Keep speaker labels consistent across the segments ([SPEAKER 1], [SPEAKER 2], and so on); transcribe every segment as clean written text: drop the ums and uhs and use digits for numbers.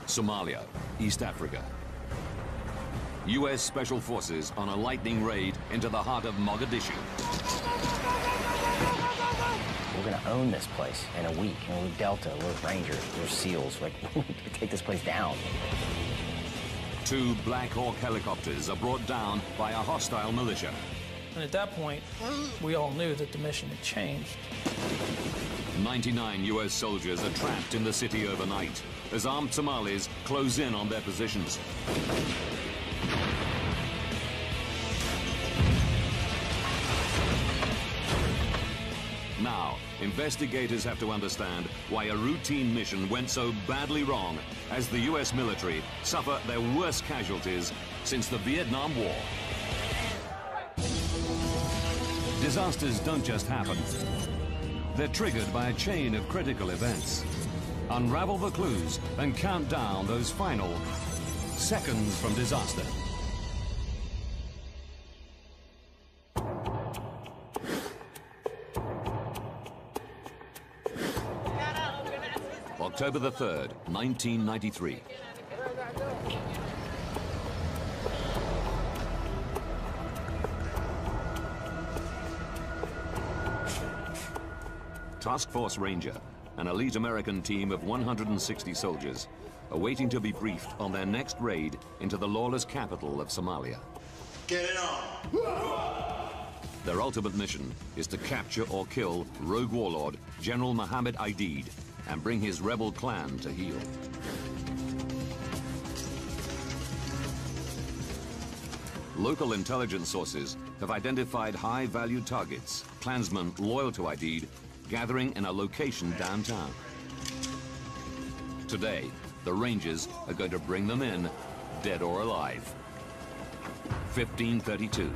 [SPEAKER 1] Somalia, East Africa. U.S. Special Forces on a lightning raid into the heart of Mogadishu.
[SPEAKER 2] We're going to own this place in a week. And we're Delta, we're Ranger, we're SEALs. Like, we take this place down.
[SPEAKER 1] 2 Black Hawk helicopters are brought down by a hostile militia.
[SPEAKER 3] And at that point, we all knew that the mission had changed.
[SPEAKER 1] 99 U.S. soldiers are trapped in the city overnight as armed Somalis close in on their positions. Now, investigators have to understand why a routine mission went so badly wrong as the U.S. military suffer their worst casualties since the Vietnam War. Disasters don't just happen. They're triggered by a chain of critical events. Unravel the clues and count down those final seconds from disaster. October the 3rd, 1993. Task Force Ranger, an elite American team of 160 soldiers, are waiting to be briefed on their next raid into the lawless capital of Somalia.
[SPEAKER 4] Get it on!
[SPEAKER 1] Their ultimate mission is to capture or kill rogue warlord General Mohammed Aidid and bring his rebel clan to heel. Local intelligence sources have identified high-value targets, clansmen loyal to Aidid, gathering in a location downtown. Today, the Rangers are going to bring them in, dead or alive. 1532.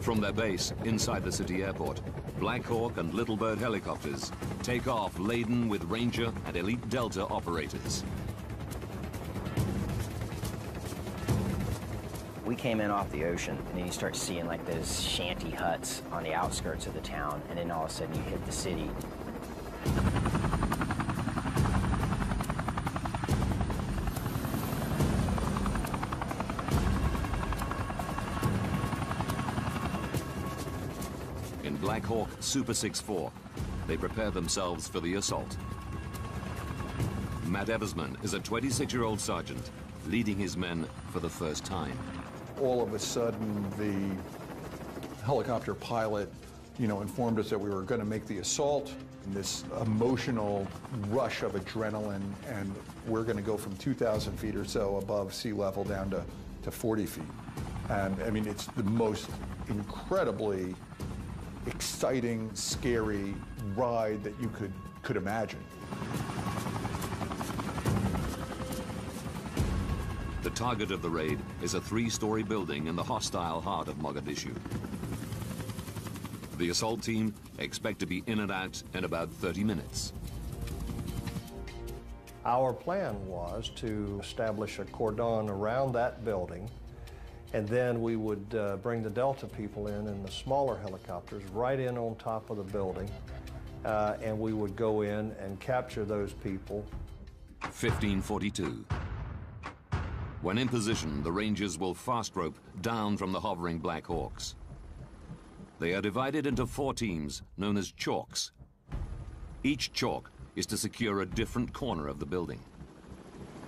[SPEAKER 1] From their base inside the city airport, Black Hawk and Little Bird helicopters take off laden with Ranger and elite Delta operators.
[SPEAKER 2] We came in off the ocean, and then you start seeing like those shanty huts on the outskirts of the town, and then all of a sudden you hit the city.
[SPEAKER 1] In Black Hawk Super 6-4, they prepare themselves for the assault. Matt Eversman is a 26-year-old sergeant leading his men for the first time.
[SPEAKER 5] All of a sudden, the helicopter pilot, informed us that we were going to make the assault. And this emotional rush of adrenaline, and we're going to go from 2,000 feet or so above sea level down to 40 feet. And I mean, it's the most incredibly exciting, scary ride that you could imagine.
[SPEAKER 1] The target of the raid is a 3-story building in the hostile heart of Mogadishu. The assault team expect to be in and out in about 30 minutes.
[SPEAKER 6] Our plan was to establish a cordon around that building, and then we would bring the Delta people in the smaller helicopters right in on top of the building, and we would go in and capture those people.
[SPEAKER 1] 1542. When in position, the Rangers will fast rope down from the hovering Black Hawks. They are divided into 4 teams known as chalks. Each chalk is to secure a different corner of the building.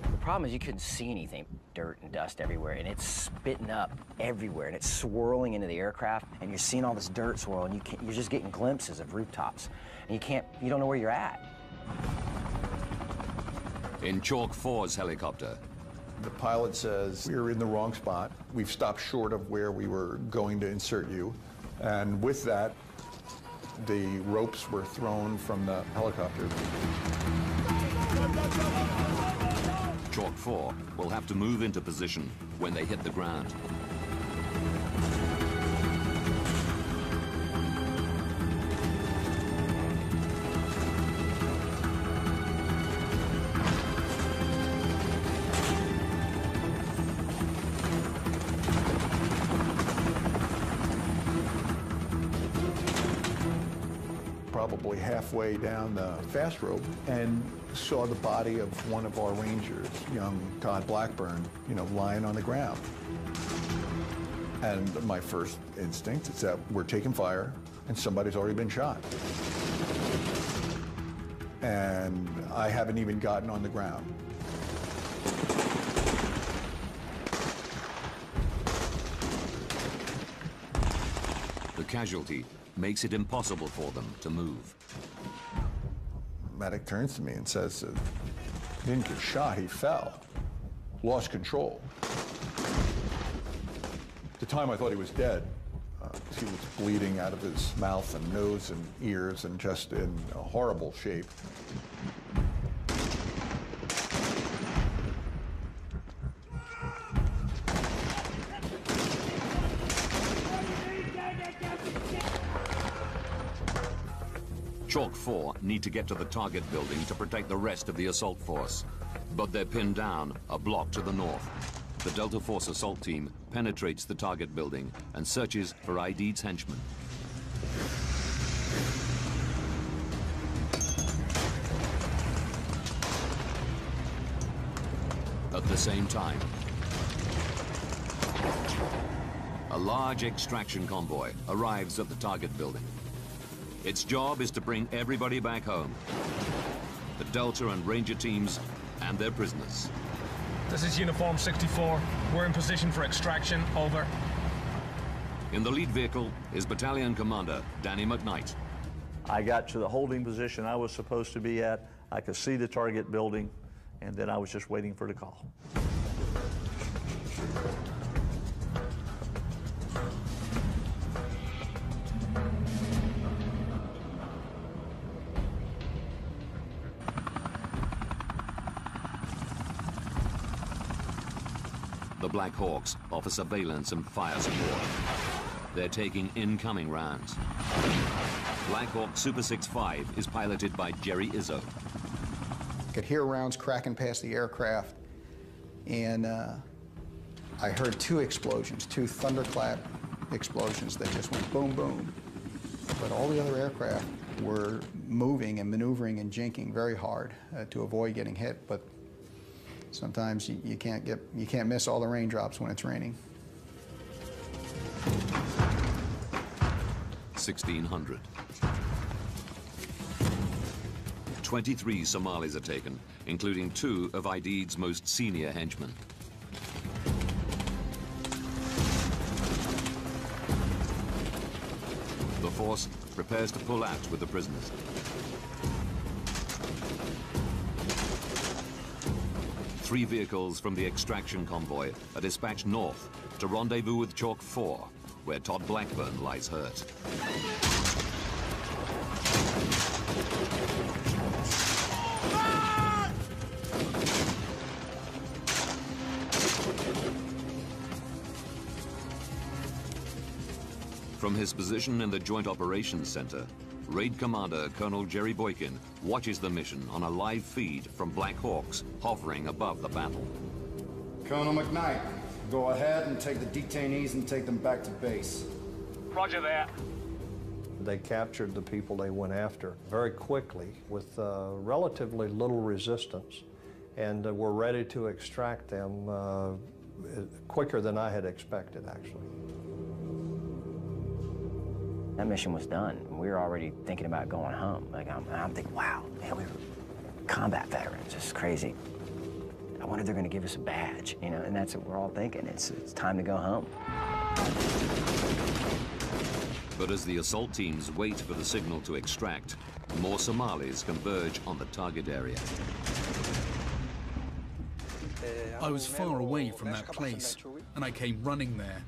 [SPEAKER 2] The problem is you couldn't see anything. Dirt and dust everywhere, and it's spitting up everywhere, and it's swirling into the aircraft, and you're seeing all this dirt swirl, and you're just getting glimpses of rooftops, and you don't know where you're at.
[SPEAKER 1] In Chalk 4's helicopter,
[SPEAKER 5] The pilot says, we're in the wrong spot. We've stopped short of where we were going to insert you. And with that, the ropes were thrown from the helicopter.
[SPEAKER 1] Chalk 4 will have to move into position when they hit the ground.
[SPEAKER 5] probably halfway down the fast rope and saw the body of one of our Rangers, young Todd Blackburn, lying on the ground. And my first instinct is that we're taking fire and somebody's already been shot. And I haven't even gotten on the ground.
[SPEAKER 1] The casualty makes it impossible for them to move.
[SPEAKER 5] Medic turns to me and says, he didn't get shot, he fell. Lost control. At the time I thought he was dead. He was bleeding out of his mouth and nose and ears and just in a horrible shape.
[SPEAKER 1] Chalk 4 need to get to the target building to protect the rest of the assault force. But they're pinned down a block to the north. The Delta Force assault team penetrates the target building and searches for ID's henchmen. At the same time, a large extraction convoy arrives at the target building. Its job is to bring everybody back home. The Delta and Ranger teams and their prisoners.
[SPEAKER 7] This is Uniform 64. We're in position for extraction. Over.
[SPEAKER 1] In the lead vehicle is Battalion Commander Danny McKnight.
[SPEAKER 8] I got to the holding position I was supposed to be at. I could see the target building, and then I was just waiting for the call.
[SPEAKER 1] The Black Hawks offer surveillance and fire support. They're taking incoming rounds. Black Hawk Super 6-5 is piloted by Jerry Izzo.
[SPEAKER 9] Could hear rounds cracking past the aircraft, and I heard two explosions, two thunderclap explosions that just went boom, boom. But all the other aircraft were moving and maneuvering and jinking very hard to avoid getting hit, but sometimes you can't miss all the raindrops when it's raining.
[SPEAKER 1] 1600. 23 Somalis are taken, including 2 of ID's most senior henchmen. The force prepares to pull out with the prisoners. Three vehicles from the extraction convoy are dispatched north to rendezvous with Chalk 4, where Todd Blackburn lies hurt. From his position in the Joint Operations Center, Raid Commander Colonel Jerry Boykin watches the mission on a live feed from Black Hawks hovering above the battle.
[SPEAKER 10] Colonel McKnight, go ahead and take the detainees and take them back to base.
[SPEAKER 7] Roger that.
[SPEAKER 6] They captured the people they went after very quickly with relatively little resistance, and were ready to extract them quicker than I had expected, actually.
[SPEAKER 2] That mission was done. We were already thinking about going home. Like, I'm thinking, wow, man, we were combat veterans. It's crazy. I wonder if they're going to give us a badge, you know, and that's what we're all thinking. It's time to go home.
[SPEAKER 1] But as the assault teams wait for the signal to extract, more Somalis converge on the target area.
[SPEAKER 11] I was far away from that place, and I came running there.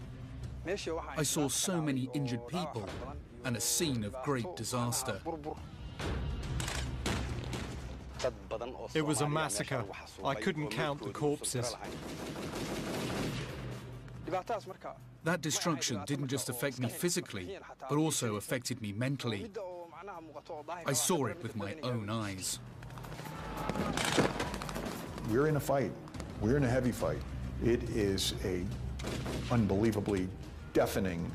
[SPEAKER 11] I saw so many injured people and a scene of great disaster.
[SPEAKER 12] It was a massacre. I couldn't count the corpses.
[SPEAKER 11] That destruction didn't just affect me physically, but also affected me mentally. I saw it with my own eyes.
[SPEAKER 5] We're in a fight. We're in a heavy fight. It is a unbelievably deafening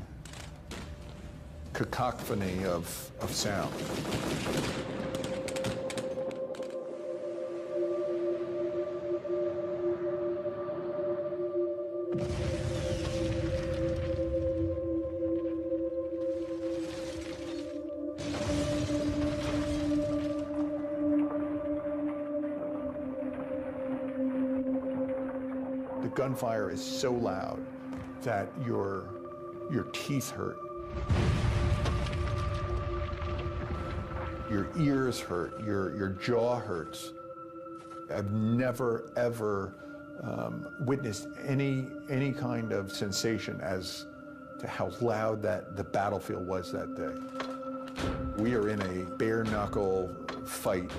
[SPEAKER 5] cacophony of sound. The gunfire is so loud that your teeth hurt. Your ears hurt, your jaw hurts. I've never, ever witnessed any kind of sensation as to how loud the battlefield was that day. We are in a bare-knuckle fight,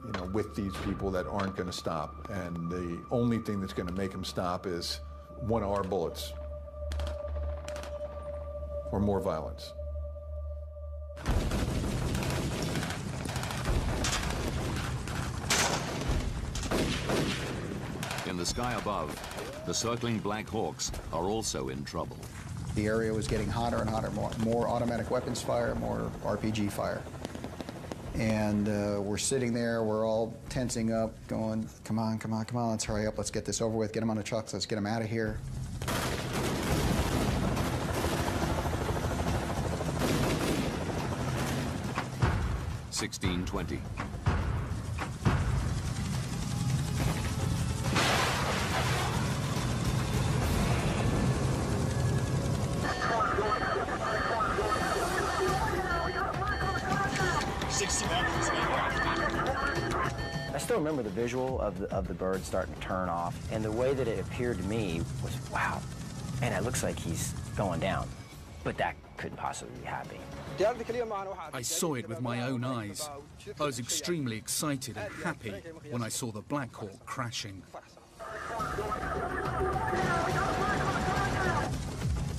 [SPEAKER 5] you know, with these people that aren't going to stop, and the only thing that's going to make them stop is one of our bullets or more violence.
[SPEAKER 1] In the sky above, the circling Black Hawks are also in trouble.
[SPEAKER 9] The area was getting hotter and hotter, more automatic weapons fire, more RPG fire. And we're sitting there, we're all tensing up, going, come on, come on, come on, let's hurry up, let's get this over with, get them on the trucks, let's get them out of here.
[SPEAKER 1] (16:20).
[SPEAKER 2] I still remember the visual of the bird starting to turn off, and the way that it appeared to me was, wow, and it looks like he's going down, but that couldn't possibly be happening.
[SPEAKER 11] I saw it with my own eyes. I was extremely excited and happy when I saw the Black Hawk crashing.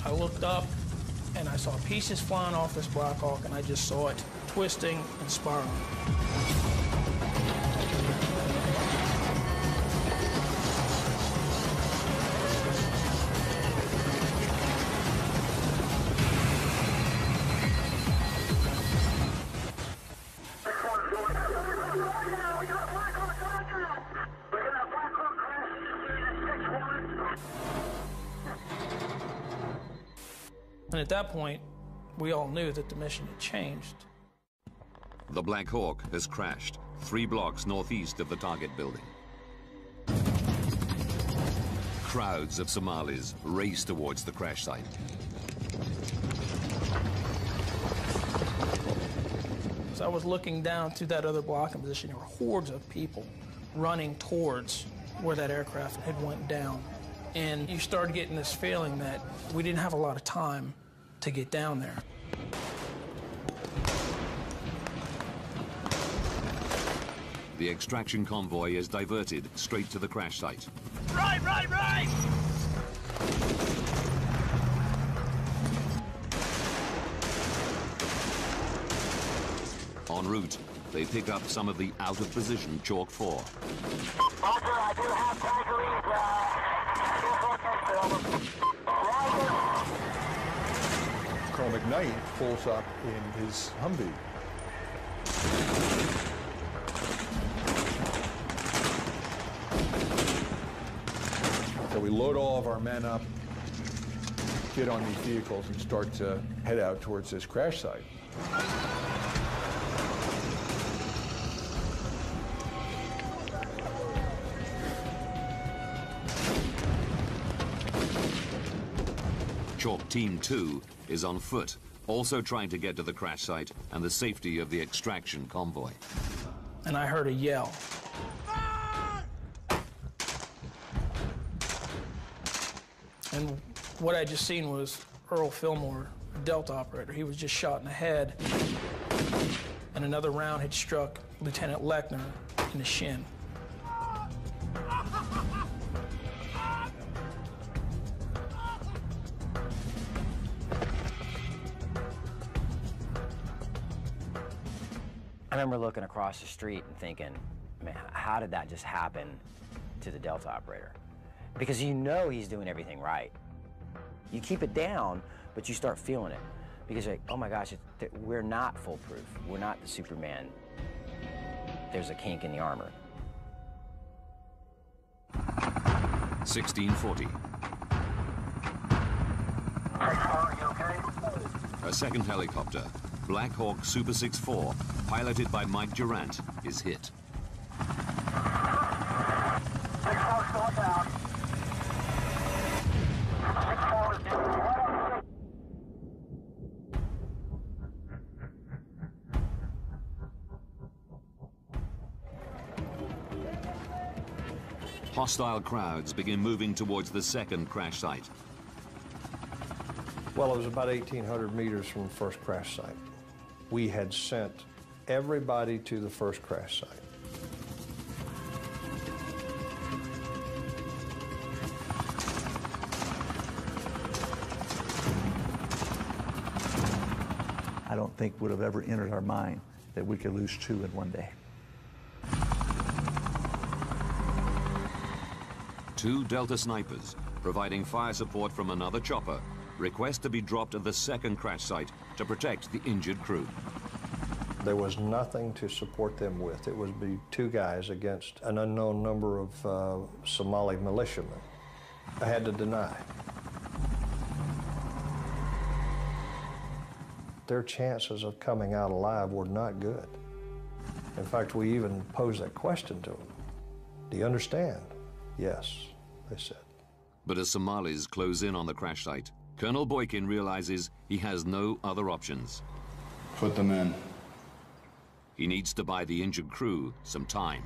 [SPEAKER 3] I looked up and I saw pieces flying off this Black Hawk, and I just saw it twisting and spiraling. And at that point, we all knew that the mission had changed.
[SPEAKER 1] The Black Hawk has crashed 3 blocks northeast of the target building. Crowds of Somalis race towards the crash site.
[SPEAKER 3] As I was looking down through that other blocking position, there were hordes of people running towards where that aircraft had went down. And you started getting this feeling that we didn't have a lot of time to get down there.
[SPEAKER 1] The extraction convoy is diverted straight to the crash site.
[SPEAKER 13] Right, right, right!
[SPEAKER 1] En route, they pick up some of the out-of-position Chalk 4.
[SPEAKER 13] Roger, I do have
[SPEAKER 5] Colonel McKnight pulls up in his Humvee. So we load all of our men up, get on these vehicles, and start to head out towards this crash site.
[SPEAKER 1] Chalk Team 2 is on foot, also trying to get to the crash site and the safety of the extraction convoy.
[SPEAKER 3] And I heard a yell. And what I just seen was Earl Fillmore, a Delta operator. He was just shot in the head, and another round had struck Lieutenant Lechner in the shin.
[SPEAKER 2] I remember looking across the street and thinking, man, how did that just happen to the Delta operator? Because you know he's doing everything right. You keep it down, but you start feeling it. Because you're like, oh my gosh, we're not foolproof. We're not the Superman. There's a kink in the armor.
[SPEAKER 1] 1640. A second helicopter, Black Hawk Super 6-4, piloted by Mike Durant, is hit. Hostile crowds begin moving towards the second crash site.
[SPEAKER 6] Well, it was about 1,800 meters from the first crash site. We had sent everybody to the first crash site.
[SPEAKER 8] I don't think would have ever entered our mind that we could lose 2 in one day.
[SPEAKER 1] 2 Delta snipers, providing fire support from another chopper, request to be dropped at the second crash site to protect the injured crew.
[SPEAKER 6] There was nothing to support them with. It would be 2 guys against an unknown number of Somali militiamen. I had to deny. Their chances of coming out alive were not good. In fact, we even posed that question to them. Do you understand? Yes, they said.
[SPEAKER 1] But as Somalis close in on the crash site, Colonel Boykin realizes he has no other options.
[SPEAKER 10] Put them in.
[SPEAKER 1] He needs to buy the injured crew some time.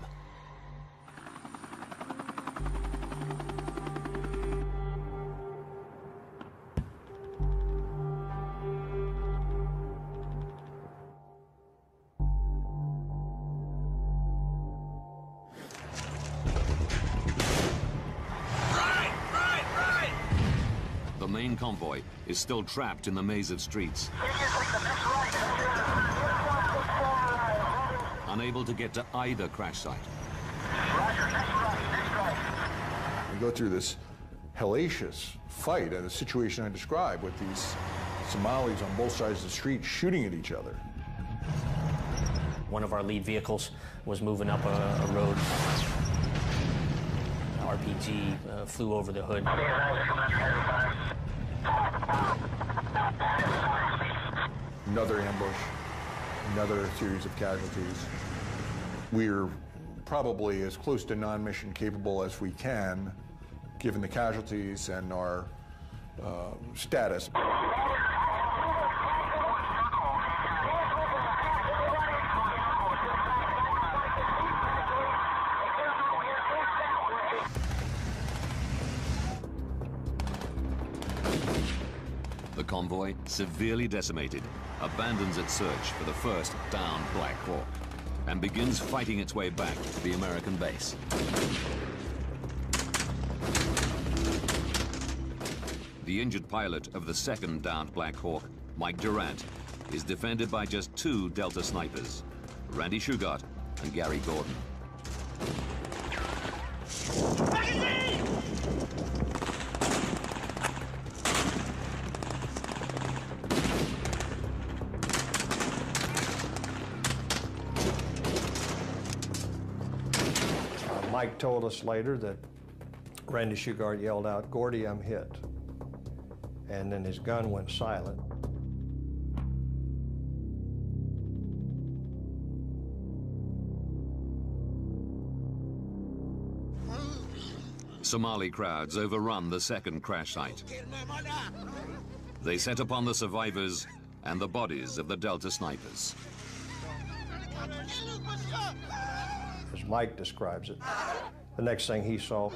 [SPEAKER 1] The main convoy is still trapped in the maze of streets. Unable to get to either crash site.
[SPEAKER 5] We go through this hellacious fight and the situation I described with these Somalis on both sides of the street shooting at each other.
[SPEAKER 14] One of our lead vehicles was moving up a road. An RPG flew over the hood.
[SPEAKER 5] Another ambush, another series of casualties. We're probably as close to non-mission capable as we can, given the casualties and our status.
[SPEAKER 1] The convoy, severely decimated, abandons its search for the first downed Black Hawk and begins fighting its way back to the American base. The injured pilot of the second downed Black Hawk, Mike Durant, is defended by just 2 Delta snipers, Randy Shugart and Gary Gordon.
[SPEAKER 6] Mike told us later that Randy Shugart yelled out, "Gordy, I'm hit." And then his gun went silent.
[SPEAKER 1] Somali crowds overrun the second crash site. They set upon the survivors and the bodies of the Delta snipers.
[SPEAKER 6] As Mike describes it, the next thing he saw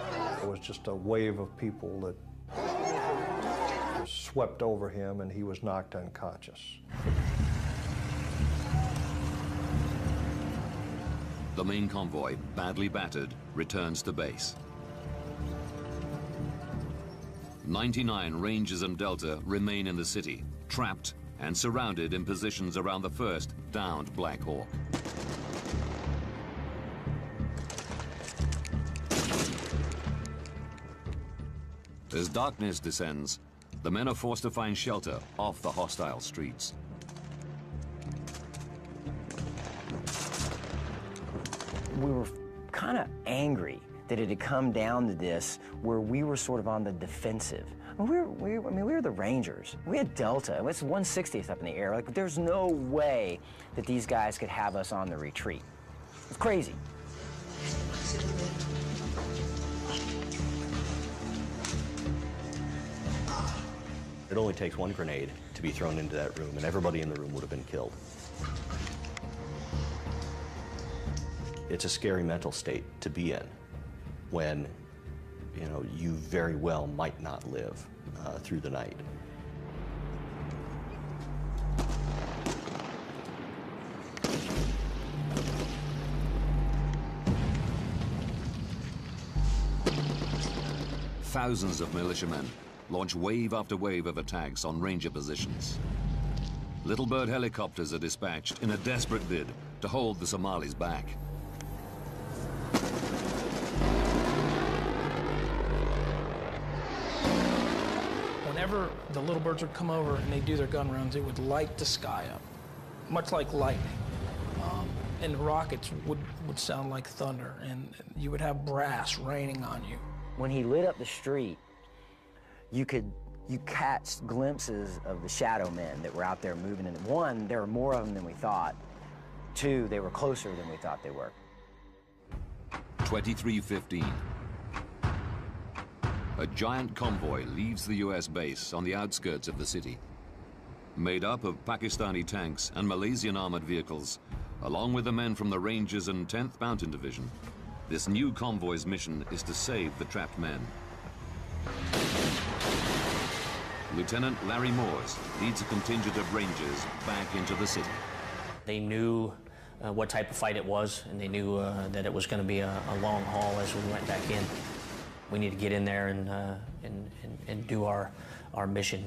[SPEAKER 6] was just a wave of people that swept over him and he was knocked unconscious.
[SPEAKER 1] The main convoy, badly battered, returns to base. 99 Rangers and Delta remain in the city, trapped and surrounded in positions around the first downed Black Hawk. As darkness descends, the men are forced to find shelter off the hostile streets.
[SPEAKER 2] We were kind of angry that it had come down to this where we were sort of on the defensive. We were the Rangers. We had Delta. It's 160th up in the air. Like, there's no way that these guys could have us on the retreat. It's crazy.
[SPEAKER 15] It only takes one grenade to be thrown into that room, and everybody in the room would have been killed. It's a scary mental state to be in when, you know, you very well might not live through the night.
[SPEAKER 1] Thousands of militiamen launch wave after wave of attacks on Ranger positions. Little Bird helicopters are dispatched in a desperate bid to hold the Somalis back.
[SPEAKER 3] Whenever the Little Birds would come over and they'd do their gun rounds, it would light the sky up, much like lightning. And the rockets would sound like thunder, and you would have brass raining on you.
[SPEAKER 2] When he lit up the street, you catch glimpses of the shadow men that were out there moving. And one, there were more of them than we thought. Two, they were closer than we thought they were.
[SPEAKER 1] 23:15. A giant convoy leaves the U.S. base on the outskirts of the city. Made up of Pakistani tanks and Malaysian armored vehicles, along with the men from the Rangers and 10th Mountain Division, this new convoy's mission is to save the trapped men. Lieutenant Larry Moores leads a contingent of Rangers back into the city.
[SPEAKER 14] They knew what type of fight it was, and they knew that it was going to be a long haul as we went back in. We need to get in there and do our mission.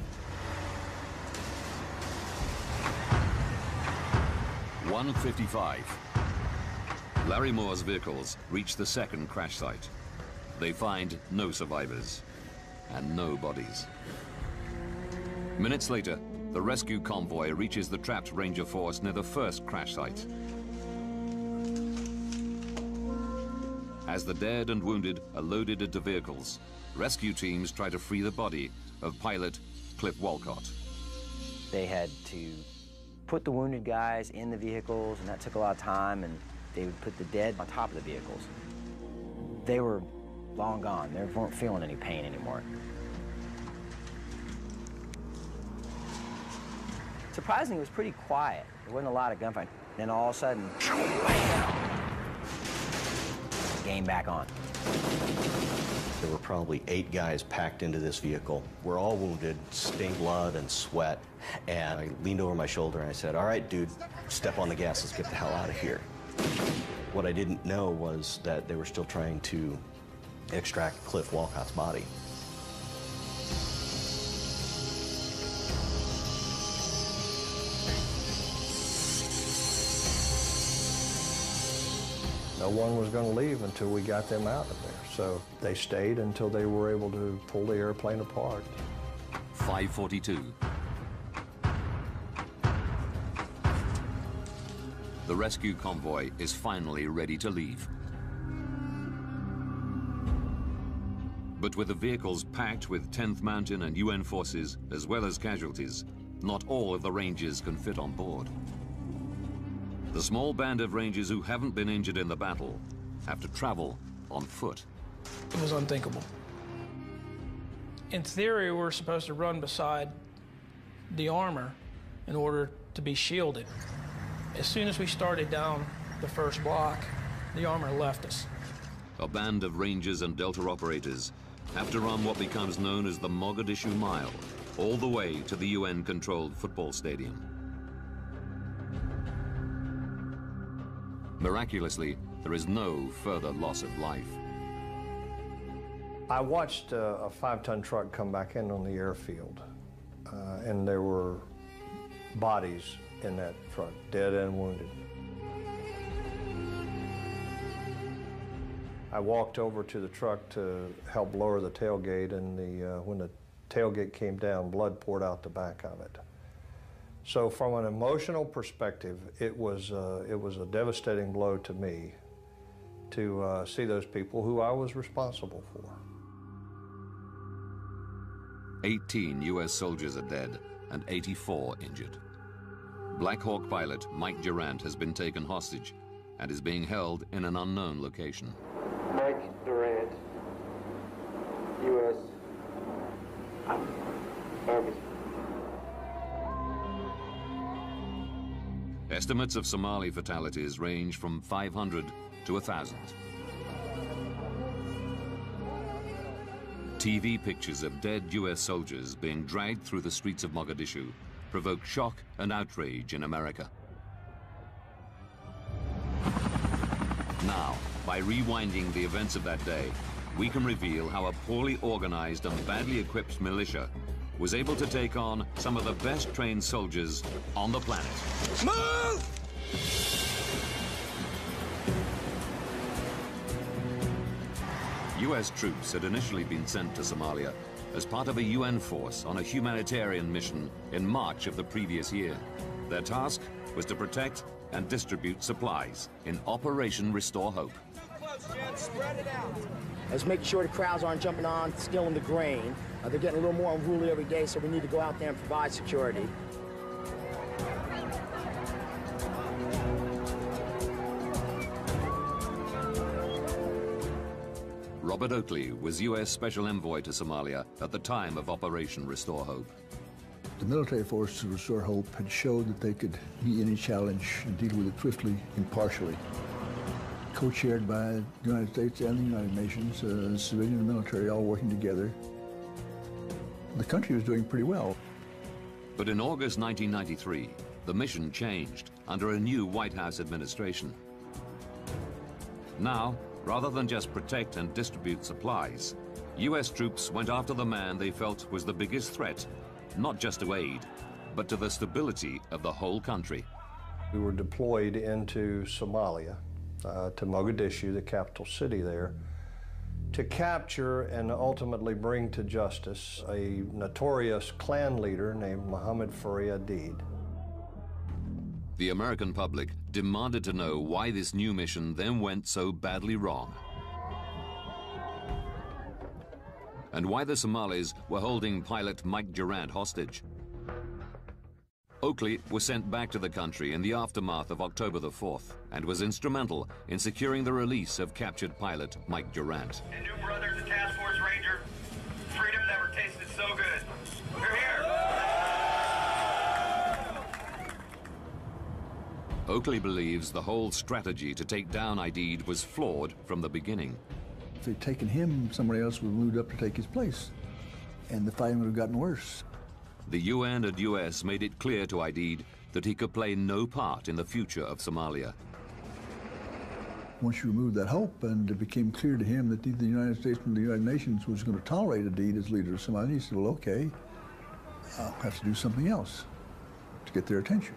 [SPEAKER 1] 1:55. Larry Moore's vehicles reach the second crash site. They find no survivors and no bodies. Minutes later, the rescue convoy reaches the trapped Ranger force near the first crash site. As the dead and wounded are loaded into vehicles, rescue teams try to free the body of pilot Cliff Walcott.
[SPEAKER 2] They had to put the wounded guys in the vehicles, and that took a lot of time, and they would put the dead on top of the vehicles. They were long gone. They weren't feeling any pain anymore. Surprisingly, it was pretty quiet. There wasn't a lot of gunfighting. Then all of a sudden, bam! Game back on.
[SPEAKER 15] There were probably 8 guys packed into this vehicle. We're all wounded, stained blood and sweat. And I leaned over my shoulder and I said, "All right, dude, step on the gas, let's get the hell out of here." What I didn't know was that they were still trying to extract Cliff Walcott's body.
[SPEAKER 6] No one was going to leave until we got them out of there. So they stayed until they were able to pull the airplane apart.
[SPEAKER 1] 5:42. The rescue convoy is finally ready to leave. But with the vehicles packed with 10th Mountain and UN forces, as well as casualties, not all of the Rangers can fit on board. The small band of Rangers who haven't been injured in the battle have to travel on foot.
[SPEAKER 3] It was unthinkable. In theory, we're supposed to run beside the armor in order to be shielded. As soon as we started down the first block, the armor left us.
[SPEAKER 1] A band of Rangers and Delta operators have to run what becomes known as the Mogadishu Mile, all the way to the UN-controlled football stadium. Miraculously, there is no further loss of life.
[SPEAKER 6] I watched a 5-ton truck come back in on the airfield, and there were bodies in that truck, dead and wounded. I walked over to the truck to help lower the tailgate, and when the tailgate came down, blood poured out the back of it. So from an emotional perspective, it was a devastating blow to me to see those people who I was responsible for.
[SPEAKER 1] 18 U.S. soldiers are dead and 84 injured. Black Hawk pilot Mike Durant has been taken hostage and is being held in an unknown location.
[SPEAKER 16] Mike Durant, U.S. Army.
[SPEAKER 1] Estimates of Somali fatalities range from 500 to 1,000. TV pictures of dead U.S. soldiers being dragged through the streets of Mogadishu provoke shock and outrage in America. Now, by rewinding the events of that day, we can reveal how a poorly organized and badly equipped militia was able to take on some of the best trained soldiers on the planet.
[SPEAKER 13] Move!
[SPEAKER 1] U.S. troops had initially been sent to Somalia as part of a UN force on a humanitarian mission in March of the previous year. Their task was to protect and distribute supplies in Operation Restore Hope.
[SPEAKER 17] Let's make sure the crowds aren't jumping on, stealing the grain. They're getting a little more unruly every day, so we need to go out there and provide security.
[SPEAKER 1] Robert Oakley was U.S. Special Envoy to Somalia at the time of Operation Restore Hope.
[SPEAKER 18] The military forces of Restore Hope had showed that they could meet any challenge and deal with it swiftly, impartially. Co-chaired by the United States and the United Nations, civilian and military all working together. The country was doing pretty well.
[SPEAKER 1] But in August 1993, the mission changed under a new White House administration. Now, rather than just protect and distribute supplies, U.S. troops went after the man they felt was the biggest threat, not just to aid, but to the stability of the whole country.
[SPEAKER 6] We were deployed into Somalia, to Mogadishu, the capital city there, to capture and ultimately bring to justice a notorious clan leader named Mohammed Faridad.
[SPEAKER 1] The American public demanded to know why this new mission then went so badly wrong, and why the Somalis were holding pilot Mike Durant hostage. Oakley was sent back to the country in the aftermath of October the 4th and was instrumental in securing the release of captured pilot Mike Durant.
[SPEAKER 13] And new brother to Task Force Ranger, freedom never tasted so good. We're here.
[SPEAKER 1] Oakley believes the whole strategy to take down Aidid was flawed from the beginning.
[SPEAKER 18] If they'd taken him, somebody else would have moved up to take his place, and the fighting would have gotten worse.
[SPEAKER 1] The UN and US made it clear to Aidid that he could play no part in the future of Somalia.
[SPEAKER 18] Once you removed that hope, and it became clear to him that neither the United States nor the United Nations was going to tolerate Aidid as leader of Somalia, he said, well, okay, I'll have to do something else to get their attention.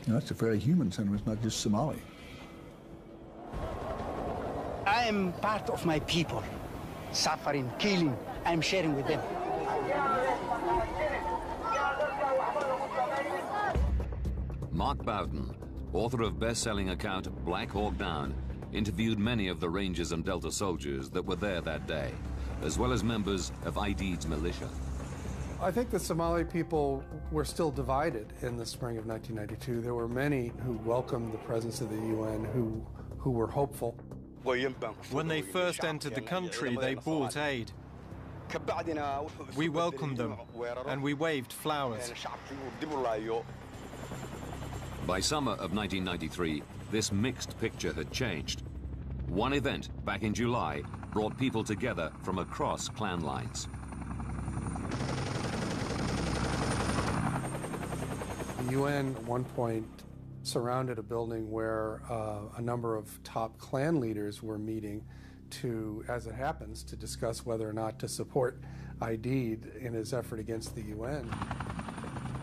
[SPEAKER 18] You know, that's a fairly human sentiment, it's not just Somali.
[SPEAKER 19] I am part of my people, suffering, killing. I'm sharing with them.
[SPEAKER 1] Mark Bowden, author of best-selling account Black Hawk Down, interviewed many of the Rangers and Delta soldiers that were there that day, as well as members of Aidid's militia.
[SPEAKER 20] I think the Somali people were still divided in the spring of 1992. There were many who welcomed the presence of the UN, who were hopeful.
[SPEAKER 12] When they first entered the country, they brought aid. We welcomed them, and we waved flowers.
[SPEAKER 1] By summer of 1993, this mixed picture had changed. One event back in July brought people together from across clan lines.
[SPEAKER 20] The UN at one point surrounded a building where a number of top clan leaders were meeting to, as it happens, to discuss whether or not to support Aidid in his effort against the UN.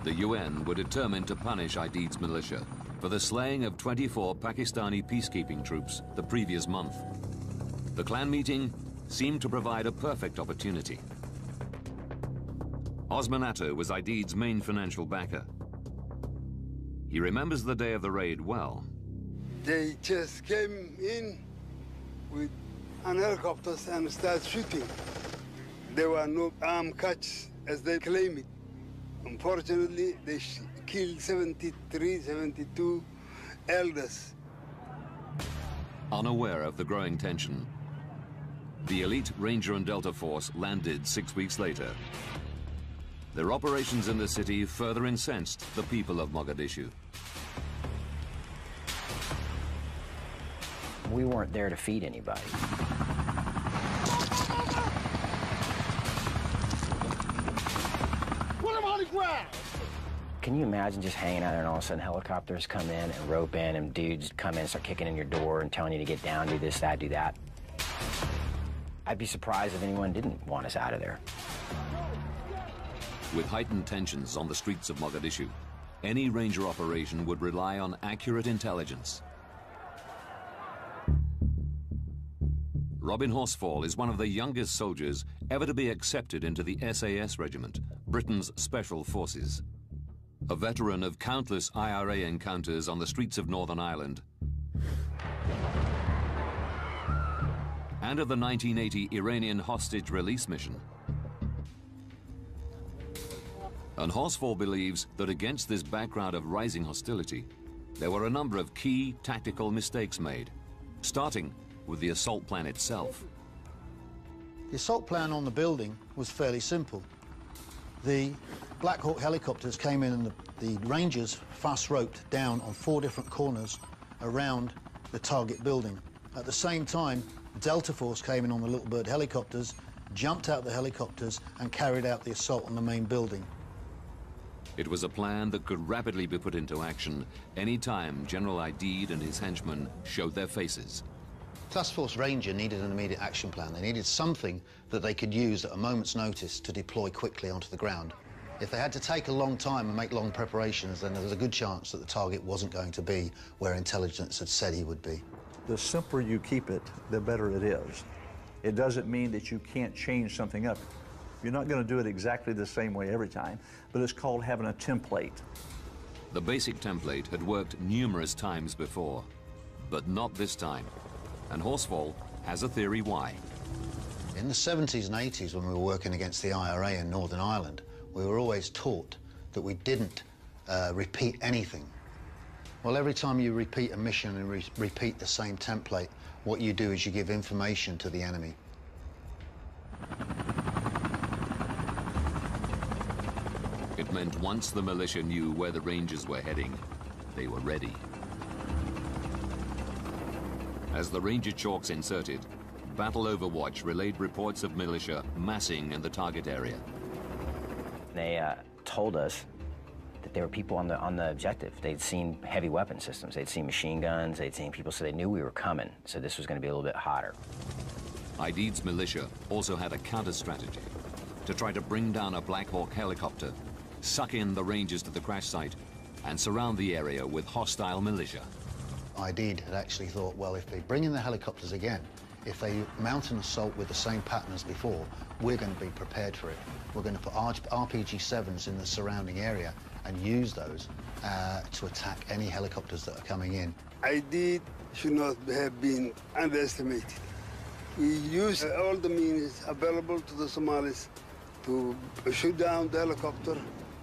[SPEAKER 1] The UN were determined to punish Aidid's militia for the slaying of 24 Pakistani peacekeeping troops the previous month. The clan meeting seemed to provide a perfect opportunity. Osman Atto was Aidid's main financial backer. He remembers the day of the raid well.
[SPEAKER 21] They just came in with an helicopter and started shooting. There were no arm catch, as they claim it. Unfortunately, they killed 73, 72 elders.
[SPEAKER 1] Unaware of the growing tension, the elite Ranger and Delta Force landed 6 weeks later. Their operations in the city further incensed the people of Mogadishu.
[SPEAKER 2] We weren't there to feed anybody.
[SPEAKER 21] Put them on the ground!
[SPEAKER 2] Can you imagine just hanging out there and all of a sudden helicopters come in and rope in and dudes come in and start kicking in your door and telling you to get down, do this, that, do that? I'd be surprised if anyone didn't want us out of there.
[SPEAKER 1] With heightened tensions on the streets of Mogadishu, any Ranger operation would rely on accurate intelligence. Robin Horsfall is one of the youngest soldiers ever to be accepted into the SAS regiment, Britain's Special Forces. A veteran of countless IRA encounters on the streets of Northern Ireland, and of the 1980 Iranian hostage release mission. And Horsfall believes that against this background of rising hostility, there were a number of key tactical mistakes made, starting with the assault plan itself.
[SPEAKER 22] The assault plan on the building was fairly simple. The Black Hawk helicopters came in and the Rangers fast roped down on 4 different corners around the target building. At the same time, Delta Force came in on the Little Bird helicopters, jumped out the helicopters and carried out the assault on the main building.
[SPEAKER 1] It was a plan that could rapidly be put into action any time General Aidid and his henchmen showed their faces.
[SPEAKER 22] Task Force Ranger needed an immediate action plan. They needed something that they could use at a moment's notice to deploy quickly onto the ground. If they had to take a long time and make long preparations, then there was a good chance that the target wasn't going to be where intelligence had said he would be.
[SPEAKER 8] The simpler you keep it, the better it is. It doesn't mean that you can't change something up. You're not going to do it exactly the same way every time, but it's called having a template.
[SPEAKER 1] The basic template had worked numerous times before, but not this time. And Horsfall has a theory why.
[SPEAKER 22] In the 70s and 80s, when we were working against the IRA in Northern Ireland, we were always taught that we didn't repeat anything. Well, every time you repeat a mission and repeat the same template, what you do is you give information to the enemy.
[SPEAKER 1] It meant once the militia knew where the Rangers were heading, they were ready. As the Ranger chalks inserted, Battle Overwatch relayed reports of militia massing in the target area.
[SPEAKER 2] They told us that there were people on the objective. They'd seen heavy weapon systems. They'd seen machine guns. They'd seen people, so they knew we were coming. So this was going to be a little bit hotter.
[SPEAKER 1] Aidid's militia also had a counter-strategy to try to bring down a Black Hawk helicopter, suck in the Rangers to the crash site, and surround the area with hostile militia.
[SPEAKER 22] Aidid had actually thought, well, if they bring in the helicopters again, if they mount an assault with the same pattern as before, we're going to be prepared for it. We're going to put RPG-7s in the surrounding area and use those to attack any helicopters that are coming in.
[SPEAKER 21] Aidid should not have been underestimated. We used all the means available to the Somalis to shoot down the helicopter,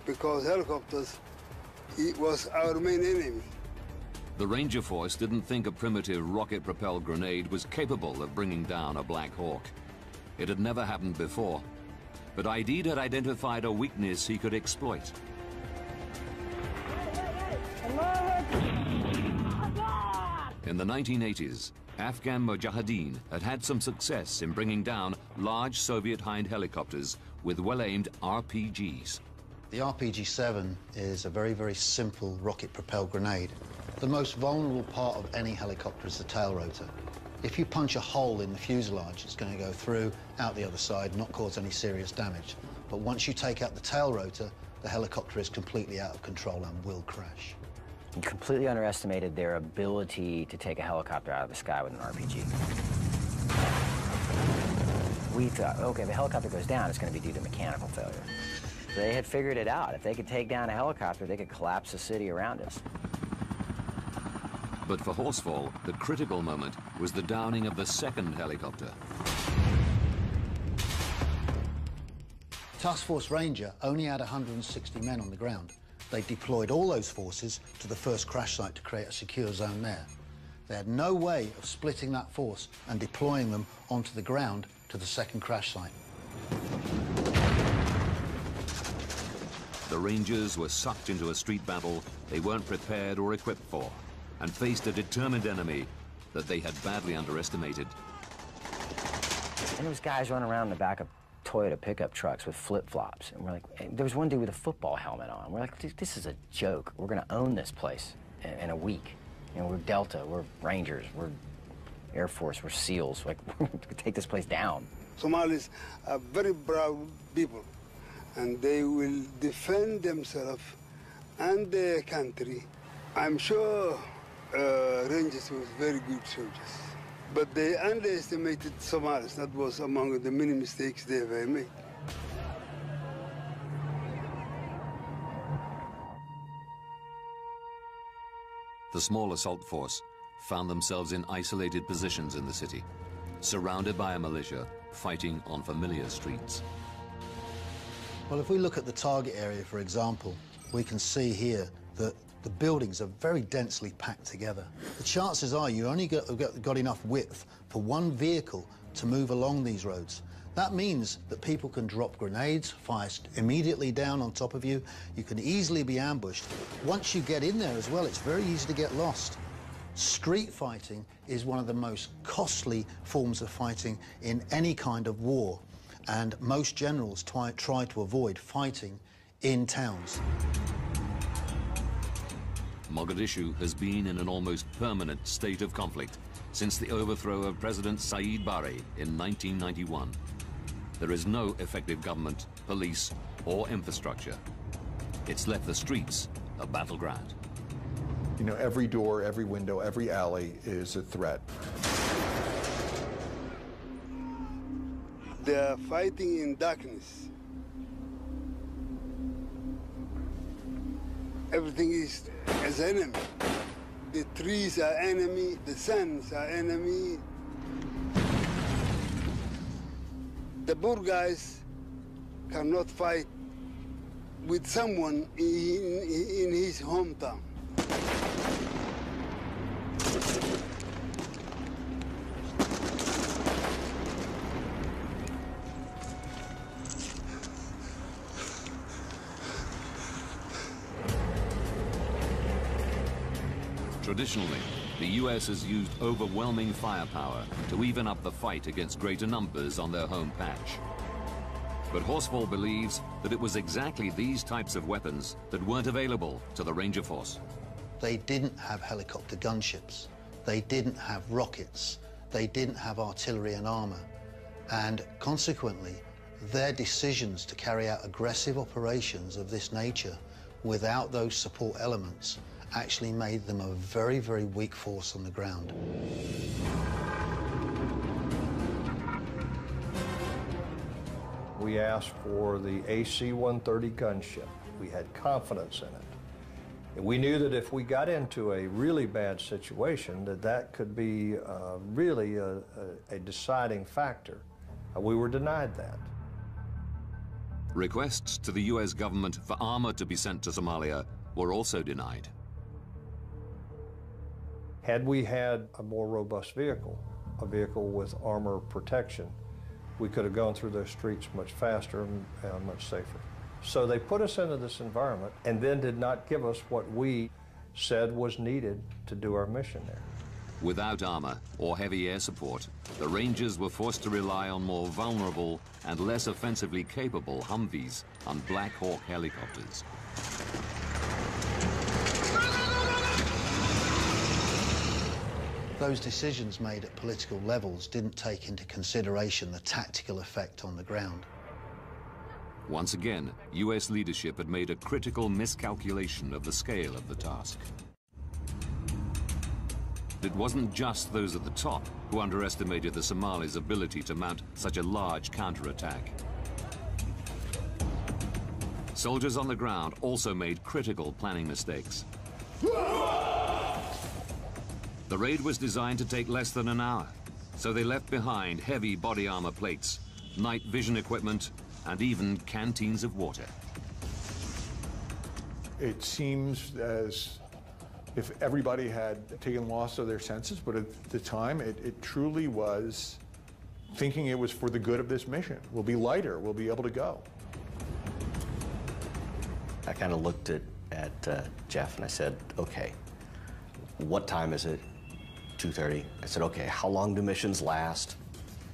[SPEAKER 21] because helicopters, it was our main enemy.
[SPEAKER 1] The Ranger Force didn't think a primitive rocket-propelled grenade was capable of bringing down a Black Hawk. It had never happened before, but Aidid had identified a weakness he could exploit. In the 1980s, Afghan Mujahideen had had some success in bringing down large Soviet Hind helicopters with well-aimed RPGs.
[SPEAKER 22] The RPG-7 is a very, very simple rocket-propelled grenade. The most vulnerable part of any helicopter is the tail rotor. If you punch a hole in the fuselage, it's going to go through, out the other side, not cause any serious damage. But once you take out the tail rotor, the helicopter is completely out of control and will crash.
[SPEAKER 2] You completely underestimated their ability to take a helicopter out of the sky with an RPG. We thought, okay, if a helicopter goes down, it's going to be due to mechanical failure. They had figured it out. If they could take down a helicopter, they could collapse the city around us.
[SPEAKER 1] But for Horsfall, the critical moment was the downing of the second helicopter.
[SPEAKER 22] Task Force Ranger only had 160 men on the ground. They deployed all those forces to the first crash site to create a secure zone there. They had no way of splitting that force and deploying them onto the ground to the second crash site.
[SPEAKER 1] The Rangers were sucked into a street battle they weren't prepared or equipped for, and faced a determined enemy that they had badly underestimated.
[SPEAKER 2] And there was guys running around in the back of Toyota pickup trucks with flip-flops. And we're like, there was one dude with a football helmet on. We're like, this is a joke. We're gonna own this place in a week. You know, we're Delta, we're Rangers, we're Air Force, we're SEALs. Like, we're gonna take this place down.
[SPEAKER 21] Somalis are very brave people, and they will defend themselves and their country. I'm sure Rangers was very good soldiers, but they underestimated Somalis. That was among the many mistakes they ever made.
[SPEAKER 1] The small assault force found themselves in isolated positions in the city, surrounded by a militia fighting on familiar streets.
[SPEAKER 22] Well, if we look at the target area, for example, we can see here that the buildings are very densely packed together. The chances are you only got enough width for one vehicle to move along these roads. That means that people can drop grenades, fire immediately down on top of you. You can easily be ambushed. Once you get in there as well, it's very easy to get lost. Street fighting is one of the most costly forms of fighting in any kind of war, and most generals try to avoid fighting in towns.
[SPEAKER 1] Mogadishu has been in an almost permanent state of conflict since the overthrow of President Saeed Barre in 1991. There is no effective government, police, or infrastructure. It's left the streets a battleground.
[SPEAKER 5] You know, every door, every window, every alley is a threat.
[SPEAKER 21] They are fighting in darkness. Everything is as enemy. The trees are enemy, the suns are enemy. The poor guys cannot fight with someone in his hometown.
[SPEAKER 1] Traditionally, the U.S. has used overwhelming firepower to even up the fight against greater numbers on their home patch. But Horsfall believes that it was exactly these types of weapons that weren't available to the Ranger Force.
[SPEAKER 22] They didn't have helicopter gunships. They didn't have rockets. They didn't have artillery and armor. And consequently, their decisions to carry out aggressive operations of this nature without those support elements actually made them a very, very weak force on the ground.
[SPEAKER 6] We asked for the AC-130 gunship. We had confidence in it. And we knew that if we got into a really bad situation, that could be really a deciding factor. We were denied that.
[SPEAKER 1] Requests to the U.S. government for armor to be sent to Somalia were also denied.
[SPEAKER 6] Had we had a more robust vehicle, a vehicle with armor protection, we could have gone through those streets much faster and much safer. So they put us into this environment and then did not give us what we said was needed to do our mission there.
[SPEAKER 1] Without armor or heavy air support, the Rangers were forced to rely on more vulnerable and less offensively capable Humvees and Black Hawk helicopters.
[SPEAKER 22] Those decisions made at political levels didn't take into consideration the tactical effect on the ground.
[SPEAKER 1] Once again, U.S. leadership had made a critical miscalculation of the scale of the task. it wasn't just those at the top who underestimated the Somalis' ability to mount such a large counterattack. Soldiers on the ground also made critical planning mistakes. The raid was designed to take less than an hour, so they left behind heavy body armor plates, night vision equipment, and even canteens of water.
[SPEAKER 5] It seems as if everybody had taken loss of their senses, but at the time, it truly was thinking it was for the good of this mission. We'll be lighter, we'll be able to go.
[SPEAKER 15] I kind of looked at Jeff and I said, okay, what time is it? 2:30. I said, okay, how long do missions last?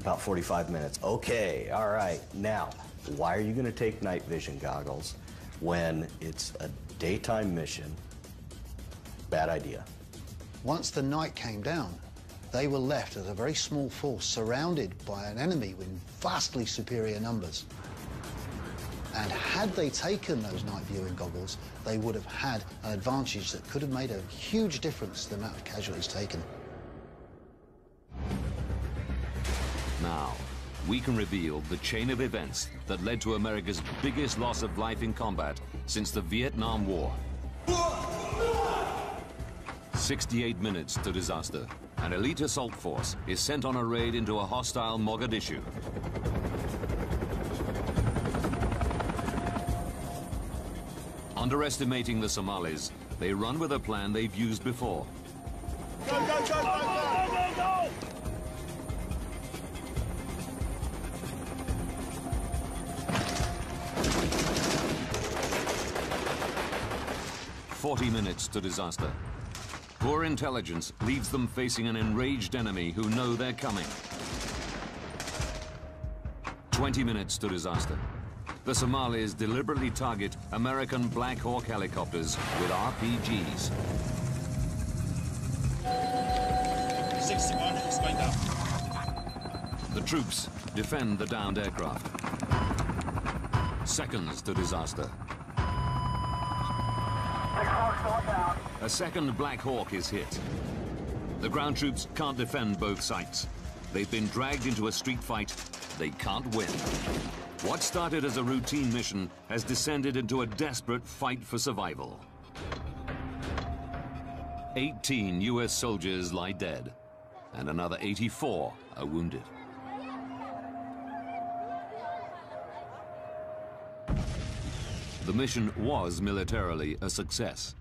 [SPEAKER 15] About 45 minutes. Okay, all right. Now, why are you going to take night vision goggles when it's a daytime mission? Bad idea.
[SPEAKER 22] Once the night came down, they were left as a very small force surrounded by an enemy with vastly superior numbers. And had they taken those night viewing goggles, they would have had an advantage that could have made a huge difference to the amount of casualties taken.
[SPEAKER 1] Now, we can reveal the chain of events that led to America's biggest loss of life in combat since the Vietnam War. 68 minutes to disaster. An elite assault force is sent on a raid into a hostile Mogadishu. Underestimating the Somalis, they run with a plan they've used before.
[SPEAKER 4] Go, go, go, go, go, go, go!
[SPEAKER 1] 40 minutes to disaster. Poor intelligence leaves them facing an enraged enemy who know they're coming. 20 minutes to disaster. The Somalis deliberately target American Black Hawk helicopters with RPGs.
[SPEAKER 4] 61 is going down.
[SPEAKER 1] The troops defend the downed aircraft. Seconds to disaster. A second Black Hawk is hit. The ground troops can't defend both sites. They've been dragged into a street fight. They can't win. What started as a routine mission has descended into a desperate fight for survival. 18 US soldiers lie dead, and another 84 are wounded. The mission was militarily a success.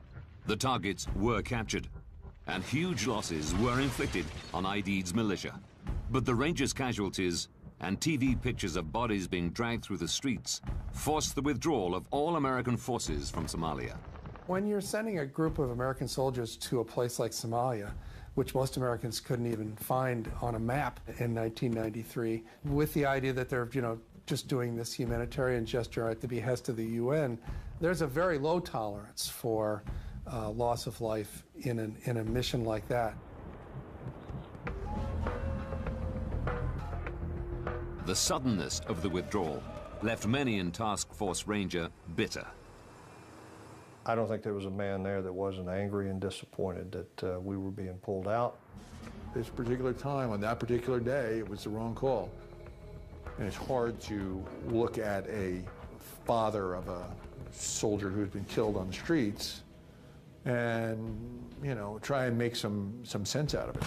[SPEAKER 1] The targets were captured, and huge losses were inflicted on ID's militia. But the Rangers' casualties and TV pictures of bodies being dragged through the streets forced the withdrawal of all American forces from Somalia.
[SPEAKER 20] When you're sending a group of American soldiers to a place like Somalia, which most Americans couldn't even find on a map in 1993, with the idea that they're, just doing this humanitarian gesture at the behest of the UN, there's a very low tolerance for loss of life in a mission like that.
[SPEAKER 1] The suddenness of the withdrawal left many in Task Force Ranger bitter.
[SPEAKER 6] I don't think there was a man there that wasn't angry and disappointed that we were being pulled out.
[SPEAKER 5] This particular time, on that particular day, it was the wrong call. And it's hard to look at a father of a soldier who's been killed on the streets and, try and make some sense out of it.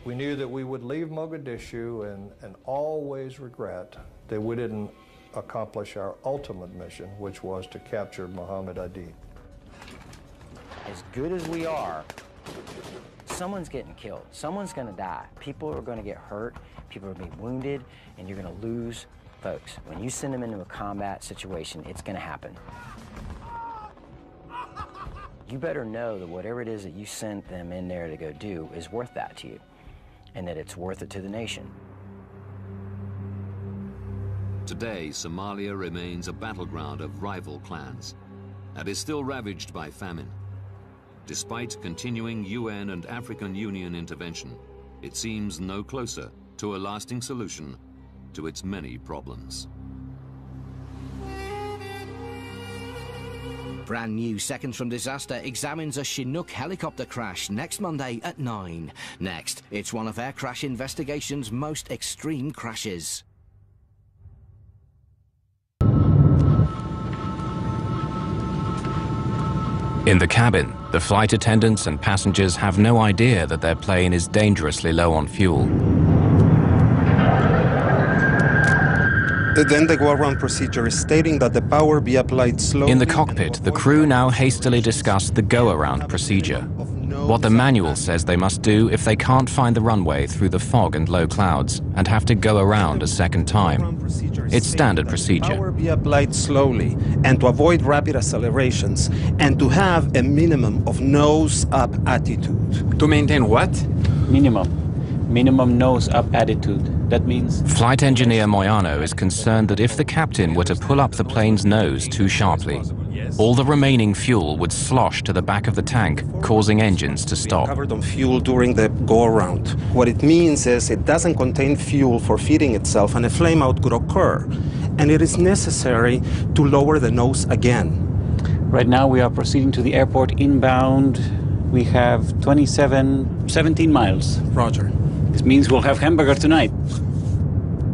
[SPEAKER 6] We knew that we would leave Mogadishu and always regret that we didn't accomplish our ultimate mission, which was to capture Muhammad Adi.
[SPEAKER 2] As good as we are, someone's getting killed. Someone's going to die. People are going to get hurt. People are going to be wounded, and you're going to lose folks. When you send them into a combat situation, it's going to happen. You better know that whatever it is that you sent them in there to go do is worth that to you, and that it's worth it to the nation.
[SPEAKER 1] Today, Somalia remains a battleground of rival clans and is still ravaged by famine. Despite continuing UN and African Union intervention, it seems no closer to a lasting solution to its many problems.
[SPEAKER 7] Brand new Seconds from Disaster examines a Chinook helicopter crash next Monday at 9. Next, it's one of Air Crash Investigation's most extreme crashes.
[SPEAKER 9] In the cabin, the flight attendants and passengers have no idea that their plane is dangerously low on fuel.
[SPEAKER 23] Then the go-around procedure is stating that the power be applied slowly.
[SPEAKER 9] In the cockpit, the crew now hastily discuss the go-around procedure, what the manual says they must do if they can't find the runway through the fog and low clouds and have to go around a second time. It's standard procedure.
[SPEAKER 23] Power be applied slowly and to avoid rapid accelerations and to have a minimum of nose-up attitude.
[SPEAKER 24] To maintain what? Minimum nose-up attitude. That means...
[SPEAKER 9] Flight engineer Moyano is concerned that if the captain were to pull up the plane's nose too sharply, all the remaining fuel would slosh to the back of the tank, causing engines to stop.
[SPEAKER 23] Covered on fuel during the go-around. What it means is it doesn't contain fuel for feeding itself and a flameout could occur. And it is necessary to lower the nose again.
[SPEAKER 24] Right now we are proceeding to the airport inbound. We have 17 miles.
[SPEAKER 23] Roger.
[SPEAKER 24] This means we'll have hamburger tonight.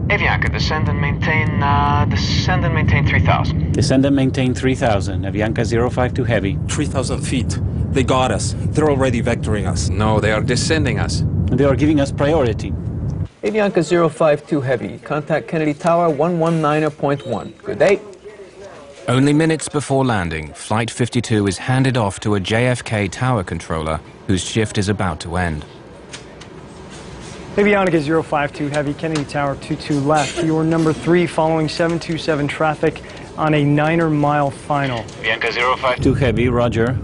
[SPEAKER 25] Avianca, descend and maintain 3,000.
[SPEAKER 24] Descend and maintain 3,000. Avianca 052 Heavy.
[SPEAKER 23] 3,000 feet. They got us. They're already vectoring us.
[SPEAKER 24] No, they are descending us. And they are giving us priority.
[SPEAKER 26] Avianca 052 Heavy. Contact Kennedy Tower 119.1. Good day.
[SPEAKER 9] Only minutes before landing, Flight 52 is handed off to a JFK tower controller whose shift is about to end.
[SPEAKER 27] Avianca 052 Heavy, Kennedy Tower 22 left. You are number 3 following 727 traffic on a 9-mile final.
[SPEAKER 25] Avianca 052
[SPEAKER 24] Heavy, roger.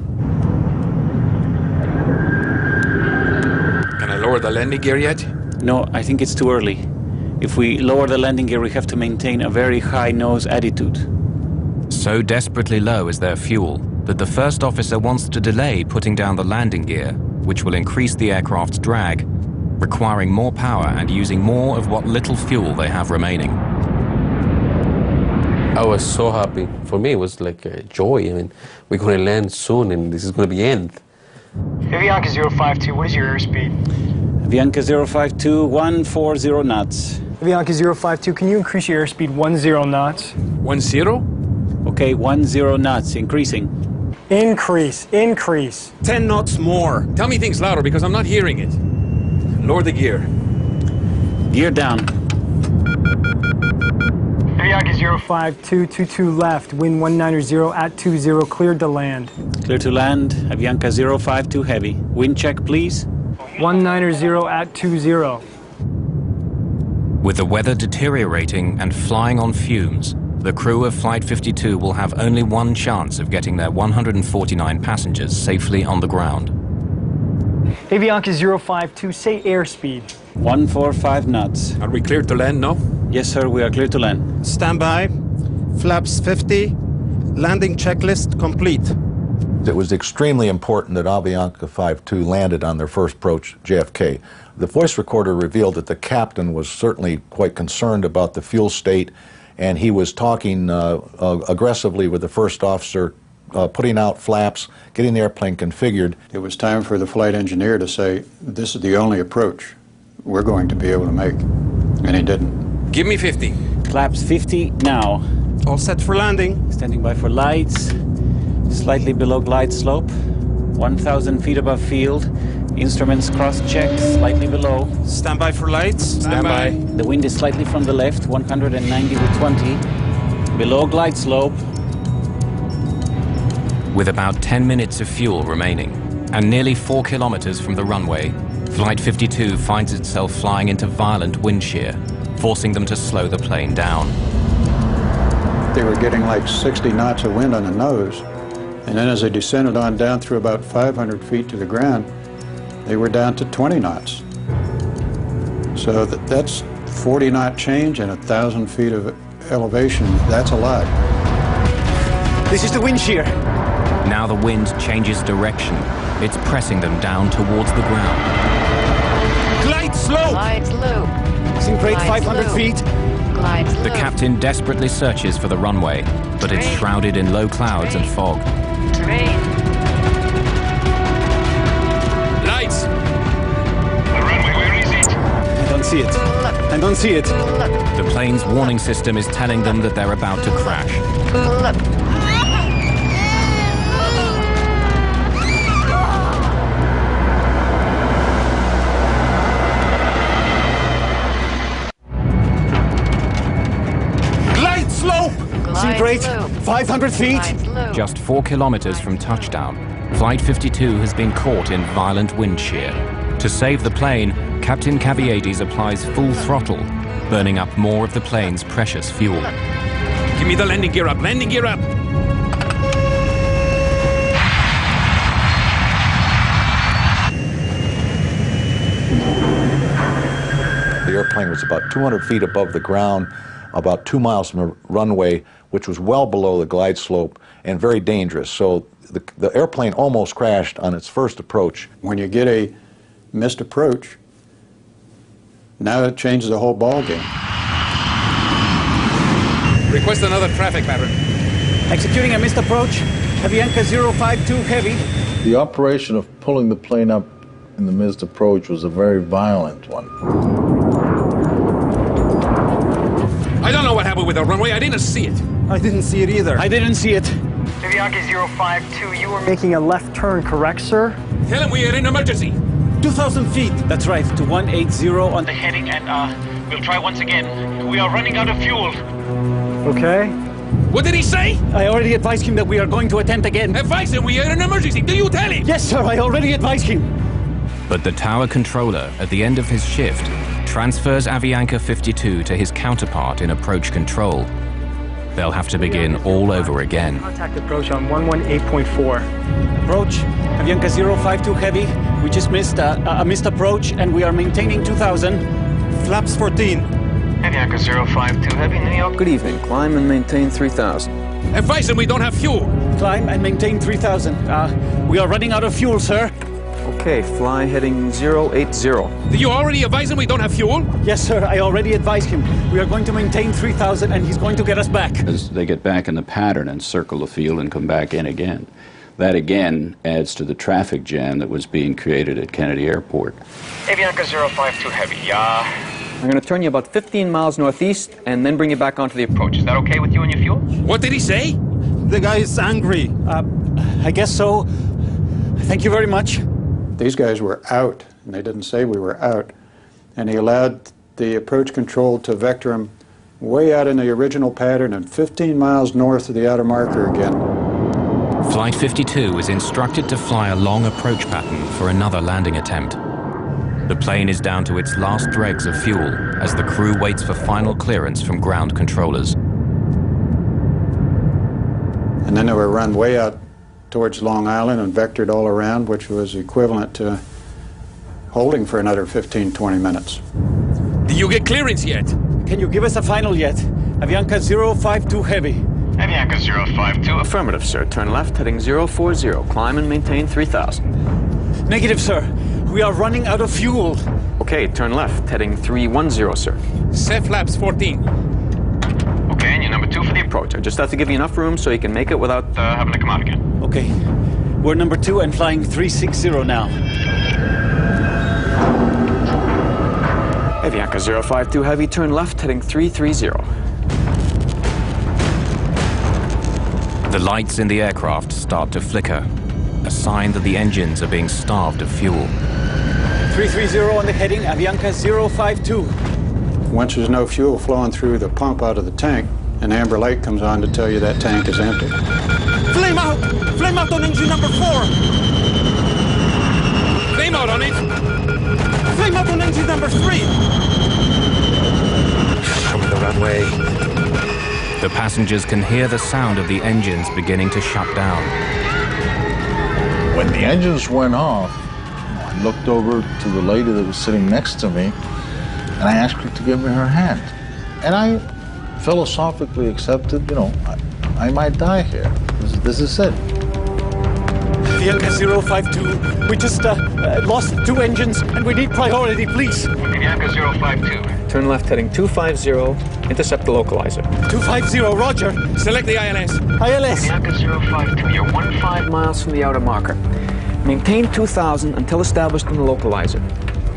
[SPEAKER 24] Can I lower the landing gear yet? No, I think it's too early. If we lower the landing gear, we have to maintain a very high nose attitude.
[SPEAKER 9] So desperately low is their fuel that the first officer wants to delay putting down the landing gear, which will increase the aircraft's drag, requiring more power and using more of what little fuel they have remaining.
[SPEAKER 28] I was so happy. For me, it was like a joy. I mean, we're going to land soon and this is going to be end.
[SPEAKER 26] Avianca 052, what is your airspeed?
[SPEAKER 24] Avianca 052, 140 knots.
[SPEAKER 27] Avianca 052, can you increase your airspeed 10 knots?
[SPEAKER 24] 10? Okay, 10 knots, increasing.
[SPEAKER 27] Increase.
[SPEAKER 24] 10 knots more. Tell me things louder because I'm not hearing it. Lower the gear. Gear down.
[SPEAKER 26] Avianca
[SPEAKER 27] 05222 left, wind 190 at 20, cleared to land.
[SPEAKER 24] Clear to land, Avianca 052 Heavy. Wind check, please.
[SPEAKER 27] 190 at 20.
[SPEAKER 9] With the weather deteriorating and flying on fumes, the crew of Flight 52 will have only one chance of getting their 149 passengers safely on the ground.
[SPEAKER 27] Avianca 052, say airspeed.
[SPEAKER 24] 145 knots. Are we cleared to land now? Yes, sir, we are clear to land.
[SPEAKER 23] Stand by. Flaps 50. Landing checklist complete.
[SPEAKER 29] It was extremely important that Avianca 52 landed on their first approach, JFK. The voice recorder revealed that the captain was certainly quite concerned about the fuel state, and he was talking aggressively with the first officer, putting out flaps, getting the airplane configured.
[SPEAKER 30] It was time for the flight engineer to say, this is the only approach we're going to be able to make, and he didn't.
[SPEAKER 24] Give me 50. Flaps 50 now.
[SPEAKER 23] All set for landing.
[SPEAKER 24] Standing by for lights. Slightly below glide slope. 1,000 feet above field. Instruments cross-checked, slightly below.
[SPEAKER 23] Stand by for lights.
[SPEAKER 24] Stand by. The wind is slightly from the left, 190 to 20. Below glide slope.
[SPEAKER 9] With about 10 minutes of fuel remaining and nearly 4 kilometers from the runway, Flight 52 finds itself flying into violent wind shear, forcing them to slow the plane down.
[SPEAKER 30] They were getting like 60 knots of wind on the nose, and then as they descended on down through about 500 feet to the ground, they were down to 20 knots. So that's 40 knot change and 1,000 feet of elevation. That's a lot.
[SPEAKER 24] This is the wind shear.
[SPEAKER 9] Now the wind changes direction. It's pressing them down towards the ground.
[SPEAKER 24] Glide slope.
[SPEAKER 31] Glide slope.
[SPEAKER 24] Sink rate
[SPEAKER 31] Glide
[SPEAKER 24] 500
[SPEAKER 31] slope.
[SPEAKER 24] feet.
[SPEAKER 9] The captain desperately searches for the runway, but it's shrouded in low clouds and fog.
[SPEAKER 28] Lights!
[SPEAKER 25] The runway, where is it?
[SPEAKER 28] I don't see it. I don't see it.
[SPEAKER 9] The plane's warning system is telling them that they're about to crash.
[SPEAKER 28] Glide slope! Seat rate, 500 feet.
[SPEAKER 9] Just 4 kilometers from touchdown, Flight 52 has been caught in violent wind shear. To save the plane, Captain Caviedes applies full throttle, burning up more of the plane's precious fuel.
[SPEAKER 28] Give me the landing gear up, landing gear up!
[SPEAKER 29] The airplane was about 200 feet above the ground, about 2 miles from the runway, which was well below the glide slope and very dangerous. So the airplane almost crashed on its first approach.
[SPEAKER 30] When you get a missed approach, now it changes the whole ball game.
[SPEAKER 28] Request another traffic pattern. Executing a missed approach. Avianca 052 heavy.
[SPEAKER 3] The operation of pulling the plane up in the missed approach was a very violent one.
[SPEAKER 28] I don't know what happened with the runway. I didn't see it. I didn't see it either. I didn't see it.
[SPEAKER 27] Avianca 052, you were making a left turn, correct, sir?
[SPEAKER 28] Tell him we are in emergency. 2,000 feet. That's right, to 180 on
[SPEAKER 25] The heading, and we'll try once again. We are running out of fuel.
[SPEAKER 27] Okay.
[SPEAKER 28] What did he say? I already advised him that we are going to attempt again. Advise him we are in emergency. Do you tell him? Yes, sir. I already advised him.
[SPEAKER 9] But the tower controller, at the end of his shift, transfers Avianca 52 to his counterpart in approach control. They'll have to begin all over again.
[SPEAKER 27] Contact approach on 118.4.
[SPEAKER 28] Approach, Avianca 052 heavy. We just missed a missed approach, and we are maintaining 2,000. Flaps 14.
[SPEAKER 25] Avianca 052 heavy, New York.
[SPEAKER 26] Good evening. Climb and maintain 3,000.
[SPEAKER 28] Advise him we don't have fuel. Climb and maintain 3,000. We are running out of fuel, sir.
[SPEAKER 26] Okay, fly heading 080.
[SPEAKER 28] Did you already advise him we don't have fuel? Yes, sir. I already advised him. We are going to maintain 3,000, and he's going to get us back.
[SPEAKER 10] As they get back in the pattern and circle the field and come back in again. That again adds to the traffic jam that was being created at Kennedy Airport.
[SPEAKER 25] Avianca 052 heavy,
[SPEAKER 26] I'm going to turn you about 15 miles northeast and then bring you back onto the approach.
[SPEAKER 25] Is that okay with you and your fuel?
[SPEAKER 28] What did he say? The guy is angry. I guess so. Thank you very much.
[SPEAKER 30] These guys were out, and they didn't say we were out. And he allowed the approach control to vector them way out in the original pattern and 15 miles north of the outer marker again.
[SPEAKER 9] Flight 52 is instructed to fly a long approach pattern for another landing attempt. The plane is down to its last dregs of fuel as the crew waits for final clearance from ground controllers.
[SPEAKER 30] And then they were run way out towards Long Island and vectored all around, which was equivalent to holding for another 15, 20 minutes.
[SPEAKER 28] Did you get clearance yet? Can you give us a final yet? Avianca 052 heavy.
[SPEAKER 25] Avianca 052.
[SPEAKER 26] Affirmative, sir. Turn left, heading 040. Climb and maintain 3,000.
[SPEAKER 28] Negative, sir. We are running out of fuel.
[SPEAKER 26] Okay, turn left, heading 310, sir.
[SPEAKER 28] Set flaps 14.
[SPEAKER 25] Okay, and you're number 2 for the
[SPEAKER 26] Approach. I just have to give you enough room so you can make it without
[SPEAKER 25] having to come out again.
[SPEAKER 28] Okay. We're number 2 and flying 360 now.
[SPEAKER 26] Avianca 052 heavy, turn left, heading 330.
[SPEAKER 9] The lights in the aircraft start to flicker, a sign that the engines are being starved of fuel.
[SPEAKER 28] 330 on the heading, Avianca 052.
[SPEAKER 30] Once there's no fuel flowing through the pump out of the tank, an amber light comes on to tell you that tank is empty.
[SPEAKER 28] Flame out! Flame out on engine number 4! Flame out on it! Flame out on engine number 3!
[SPEAKER 9] From the runway. The passengers can hear the sound of the engines beginning to shut down.
[SPEAKER 3] When the engines went off, I looked over to the lady that was sitting next to me, and I asked her to give me her hand. And I philosophically accepted, I might die here. This is it.
[SPEAKER 28] Avianca 052, we just lost 2 engines, and we need priority, please.
[SPEAKER 25] Avianca 052.
[SPEAKER 26] turn left heading 250, intercept the localizer.
[SPEAKER 28] 250, roger. Select the ILS. ILS.
[SPEAKER 26] Avianca 052, you're 15 miles from the outer marker. Maintain 2000 until established in the localizer.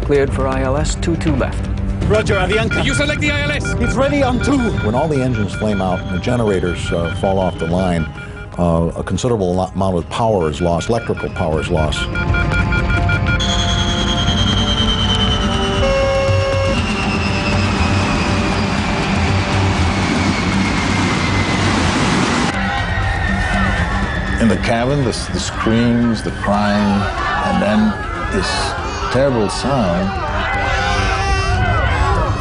[SPEAKER 26] Cleared for ILS 22 left.
[SPEAKER 28] Roger, Avianca. You select the ILS. It's ready on 2.
[SPEAKER 29] When all the engines flame out and the generators fall off the line, a considerable amount of power is lost, electrical power is lost. In the cabin, the screams, the crying, and then this terrible sound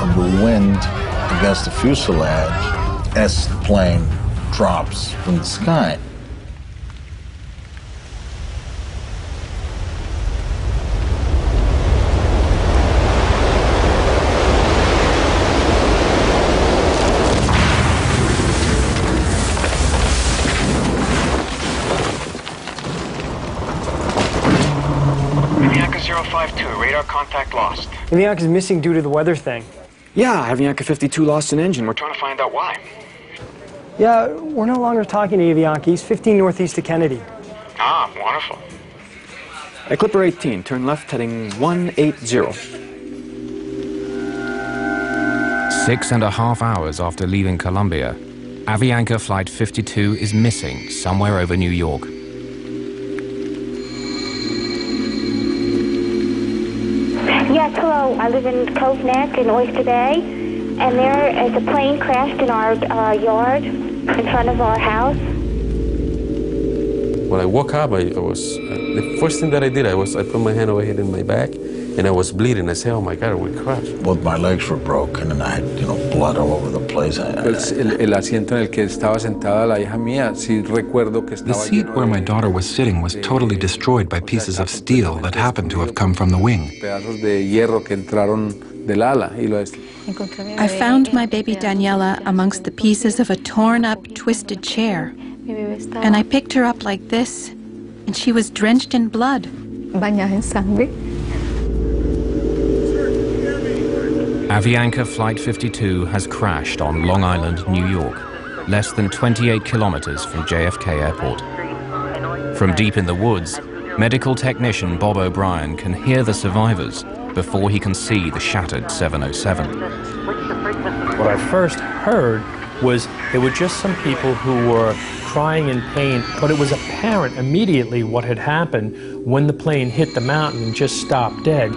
[SPEAKER 29] of the wind against the fuselage as the plane drops from the sky.
[SPEAKER 25] Avianca 052, radar contact lost.
[SPEAKER 27] Avianca's missing due to the weather thing.
[SPEAKER 26] Yeah, Avianca 52 lost an engine. We're
[SPEAKER 25] Trying to find out why.
[SPEAKER 27] Yeah, we're no longer talking to Avianca. He's 15 northeast of Kennedy.
[SPEAKER 25] Ah, wonderful.
[SPEAKER 26] Clipper 18, turn left heading 180.
[SPEAKER 9] 6.5 hours after leaving Colombia, Avianca Flight 52 is missing somewhere over New York.
[SPEAKER 8] Yes, hello. I live in Cove Neck in Oyster Bay, and there is a plane crashed in our yard in front of our house.
[SPEAKER 11] When I woke up, the first thing that I did, I put my hand over here in my back, and I was bleeding. I said, oh my God, we crashed.
[SPEAKER 3] Both my legs were broken, and I had, blood all over the place.
[SPEAKER 11] El asiento en el que estaba sentada la hija mía, sí recuerdo que
[SPEAKER 12] The
[SPEAKER 11] estaba
[SPEAKER 12] seat where my daughter was sitting was totally destroyed by pieces of steel that happened to have come from the wing.
[SPEAKER 11] pedazos de hierro que entraron del ala.
[SPEAKER 13] I found my baby Daniela amongst the pieces of a torn-up, twisted chair. And I picked her up like this, and she was drenched in blood.
[SPEAKER 14] Bañada en sangre.
[SPEAKER 9] Avianca Flight 52 has crashed on Long Island, New York, less than 28 kilometers from JFK Airport. From deep in the woods, medical technician Bob O'Brien can hear the survivors before he can see the shattered 707.
[SPEAKER 16] What I first heard was there were just some people who were crying in pain, but it was apparent immediately what had happened when the plane hit the mountain and just stopped dead.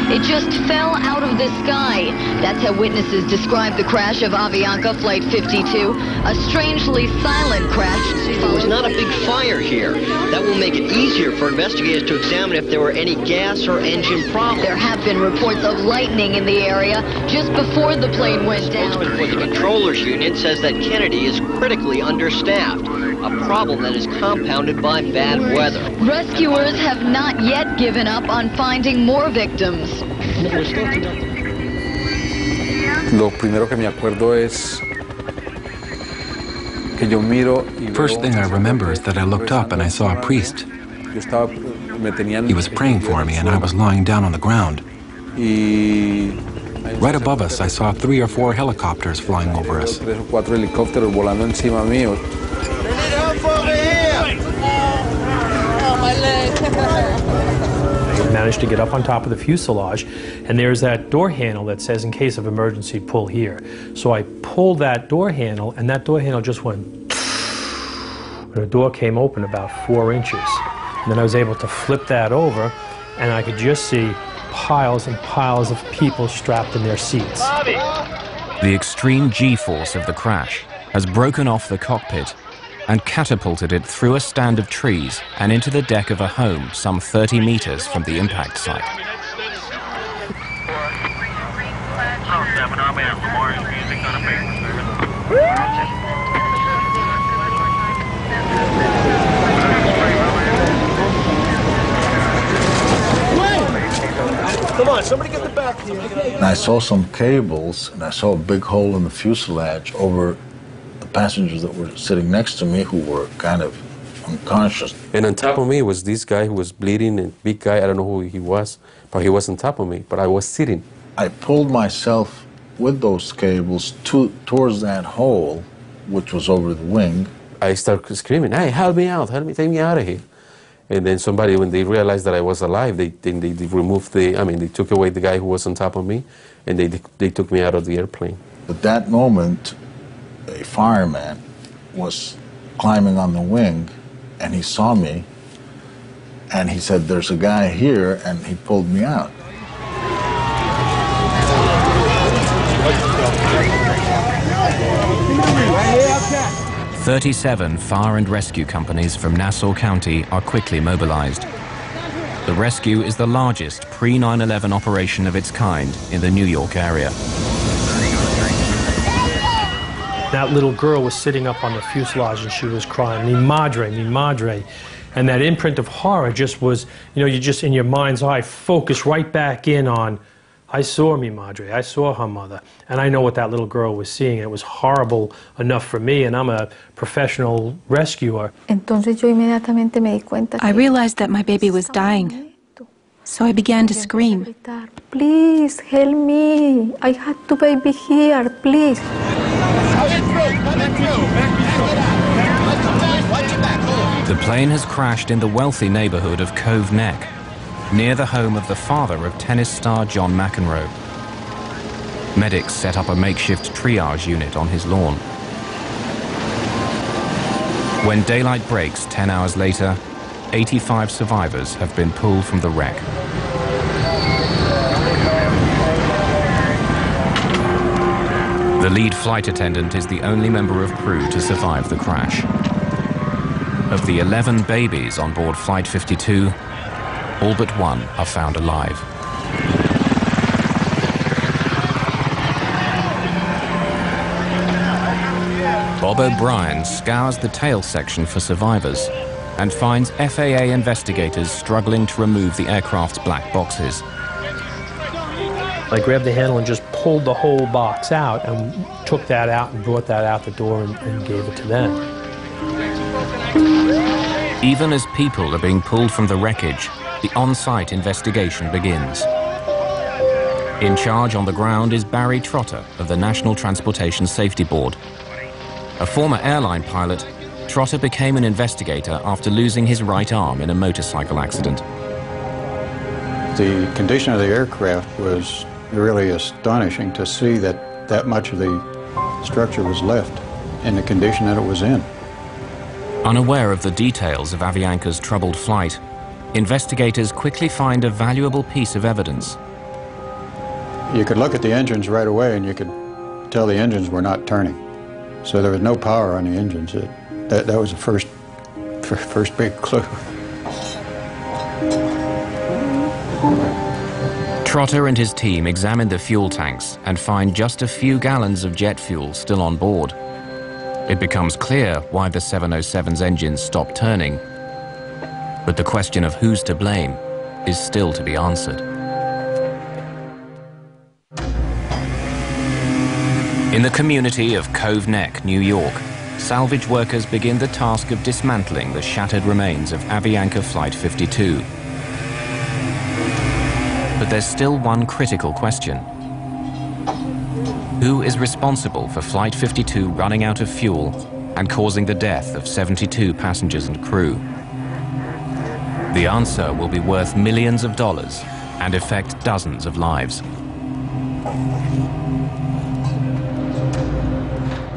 [SPEAKER 17] It just fell out of the sky. That's how witnesses describe the crash of Avianca Flight 52. A strangely silent crash.
[SPEAKER 18] There's not a big fire here. That will make it easier for investigators to examine if there were any gas or engine problems.
[SPEAKER 17] There have been reports of lightning in the area just before the plane went down.
[SPEAKER 18] The spokesman for the Controllers Union says that Kennedy is critically understaffed, a problem that is compounded by bad weather.
[SPEAKER 17] Rescuers have not yet given up on finding more victims.
[SPEAKER 11] Lo primero que me acuerdo es que yo miro y
[SPEAKER 12] First thing I remember is that I looked up and I saw a priest. He was praying for me and I was lying down on the ground. Right above us, I saw 3 or 4 helicopters flying over us.
[SPEAKER 11] 3 o 4 helicópteros volando encima mío.
[SPEAKER 16] I managed to get up on top of the fuselage, and there's that door handle that says, in case of emergency, pull here. So I pulled that door handle, and that door handle just went, and the door came open about 4 inches. And then I was able to flip that over, and I could just see piles and piles of people strapped in their seats.
[SPEAKER 9] The extreme G-force of the crash has broken off the cockpit and catapulted it through a stand of trees and into the deck of a home some 30 meters from the impact site.
[SPEAKER 4] Come on, somebody get the back here.
[SPEAKER 3] And I saw some cables, and I saw a big hole in the fuselage over the passengers that were sitting next to me who were kind of unconscious.
[SPEAKER 11] And on top of me was this guy who was bleeding, a big guy, I don't know who he was, but he was on top of me, but I was sitting.
[SPEAKER 3] I pulled myself with those cables towards that hole, which was over the wing.
[SPEAKER 11] I started screaming, "Hey, help me out, help me, take me out of here." And then somebody, when they realized that I was alive, they removed they took away the guy who was on top of me, and they took me out of the airplane.
[SPEAKER 3] At that moment, a fireman was climbing on the wing, and he saw me, and he said, "There's a guy here," and he pulled me out.
[SPEAKER 9] – 37 fire and rescue companies from Nassau County are quickly mobilized. The rescue is the largest pre-9/11 operation of its kind in the New York area.
[SPEAKER 16] That little girl was sitting up on the fuselage and she was crying, "Mi madre, mi madre." And that imprint of horror just was, you just in your mind's eye focus right back in on, I saw mi madre, I saw her mother, and I know what that little girl was seeing. It was horrible enough for me, and I'm a professional rescuer.
[SPEAKER 13] I realized that my baby was dying, so I began to scream.
[SPEAKER 8] Please help me. I had the baby here, please.
[SPEAKER 9] The plane has crashed in the wealthy neighborhood of Cove Neck, near the home of the father of tennis star John McEnroe. Medics set up a makeshift triage unit on his lawn. When daylight breaks 10 hours later, 85 survivors have been pulled from the wreck. The lead flight attendant is the only member of crew to survive the crash. Of the 11 babies on board Flight 52, all but one are found alive. Bob O'Brien scours the tail section for survivors and finds FAA investigators struggling to remove the aircraft's black boxes.
[SPEAKER 16] I grabbed the handle and just pulled the whole box out and took that out and brought that out the door and gave it to them.
[SPEAKER 9] Even as people are being pulled from the wreckage, the on-site investigation begins. In charge on the ground is Barry Trotter of the National Transportation Safety Board. A former airline pilot, Trotter became an investigator after losing his right arm in a motorcycle accident.
[SPEAKER 30] The condition of the aircraft was really astonishing to see that much of the structure was left in the condition that it was in.
[SPEAKER 9] Unaware of the details of Avianca's troubled flight, investigators quickly find a valuable piece of evidence.
[SPEAKER 30] You could look at the engines right away and you could tell the engines were not turning. So there was no power on the engines. That was the first big clue.
[SPEAKER 9] Trotter and his team examine the fuel tanks and find just a few gallons of jet fuel still on board. It becomes clear why the 707's engines stopped turning, but the question of who's to blame is still to be answered. In the community of Cove Neck, New York, salvage workers begin the task of dismantling the shattered remains of Avianca Flight 52. But there's still one critical question. Who is responsible for Flight 52 running out of fuel and causing the death of 72 passengers and crew? The answer will be worth millions of dollars and affect dozens of lives.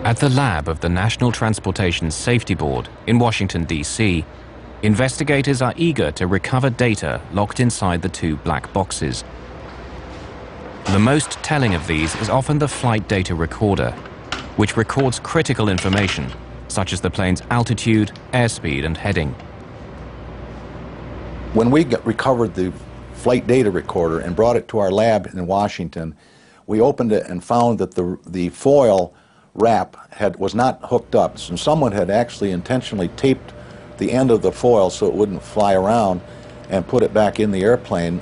[SPEAKER 9] At the lab of the National Transportation Safety Board in Washington, D.C., investigators are eager to recover data locked inside the two black boxes. The most telling of these is often the flight data recorder, which records critical information, such as the plane's altitude, airspeed, and heading.
[SPEAKER 29] When we recovered the flight data recorder and brought it to our lab in Washington, we opened it and found that the foil wrap was not hooked up. So someone had actually intentionally taped the end of the foil so it wouldn't fly around and put it back in the airplane.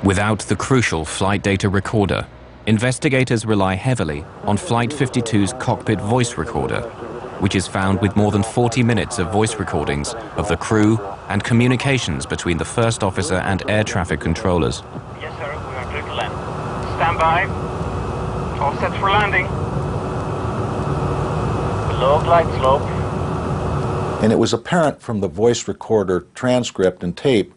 [SPEAKER 9] Without the crucial flight data recorder, investigators rely heavily on Flight 52's cockpit voice recorder, which is found with more than 40 minutes of voice recordings of the crew and communications between the first officer and air traffic controllers.
[SPEAKER 25] Yes, sir. We are clear to land. Stand by. All set for landing. Low glide slope.
[SPEAKER 29] And it was apparent from the voice recorder transcript and tape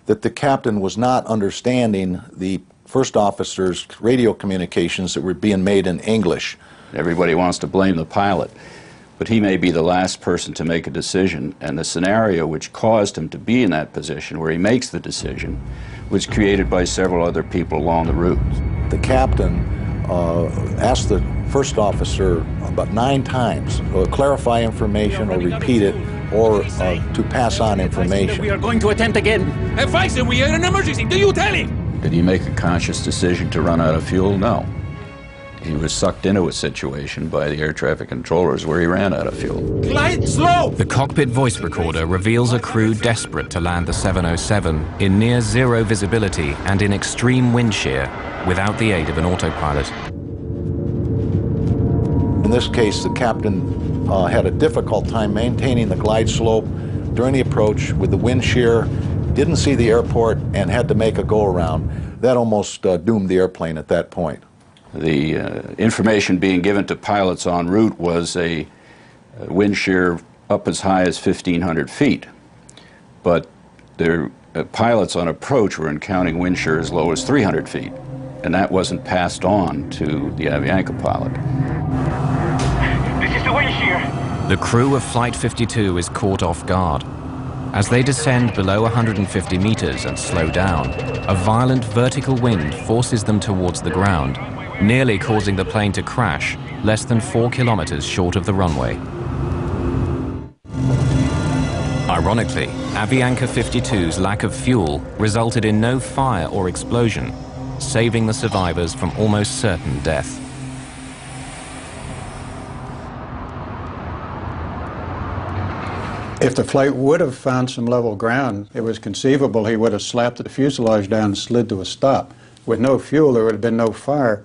[SPEAKER 29] that the captain was not understanding the first officer's radio communications that were being made in English.
[SPEAKER 10] Everybody wants to blame the pilot, but he may be the last person to make a decision, and the scenario which caused him to be in that position where he makes the decision was created by several other people along the route.
[SPEAKER 29] The captain asked the first officer about 9 times to clarify information or repeat it or to pass on information.
[SPEAKER 28] We are going to attempt again.
[SPEAKER 12] Advise, we are in an emergency. Do you tell him?
[SPEAKER 10] Did he make a conscious decision to run out of fuel? No. He was sucked into a situation by the air traffic controllers where he ran out of fuel.
[SPEAKER 12] Glide slow!
[SPEAKER 9] The cockpit voice recorder reveals a crew desperate to land the 707 in near zero visibility and in extreme wind shear without the aid of an autopilot.
[SPEAKER 29] In this case, the captain had a difficult time maintaining the glide slope during the approach with the wind shear, didn't see the airport, and had to make a go-around. That almost doomed the airplane at that point.
[SPEAKER 10] The information being given to pilots en route was a wind shear up as high as 1,500 feet. But their pilots on approach were encountering wind shear as low as 300 feet. And that wasn't passed on to the Avianca pilot.
[SPEAKER 25] This is the wind shear.
[SPEAKER 9] The crew of Flight 52 is caught off guard. As they descend below 150 meters and slow down, a violent vertical wind forces them towards the ground, nearly causing the plane to crash less than 4 kilometers short of the runway. Ironically, Avianca 52's lack of fuel resulted in no fire or explosion, saving the survivors from almost certain death.
[SPEAKER 30] If the flight would have found some level ground, it was conceivable he would have slapped the fuselage down and slid to a stop. With no fuel, there would have been no fire.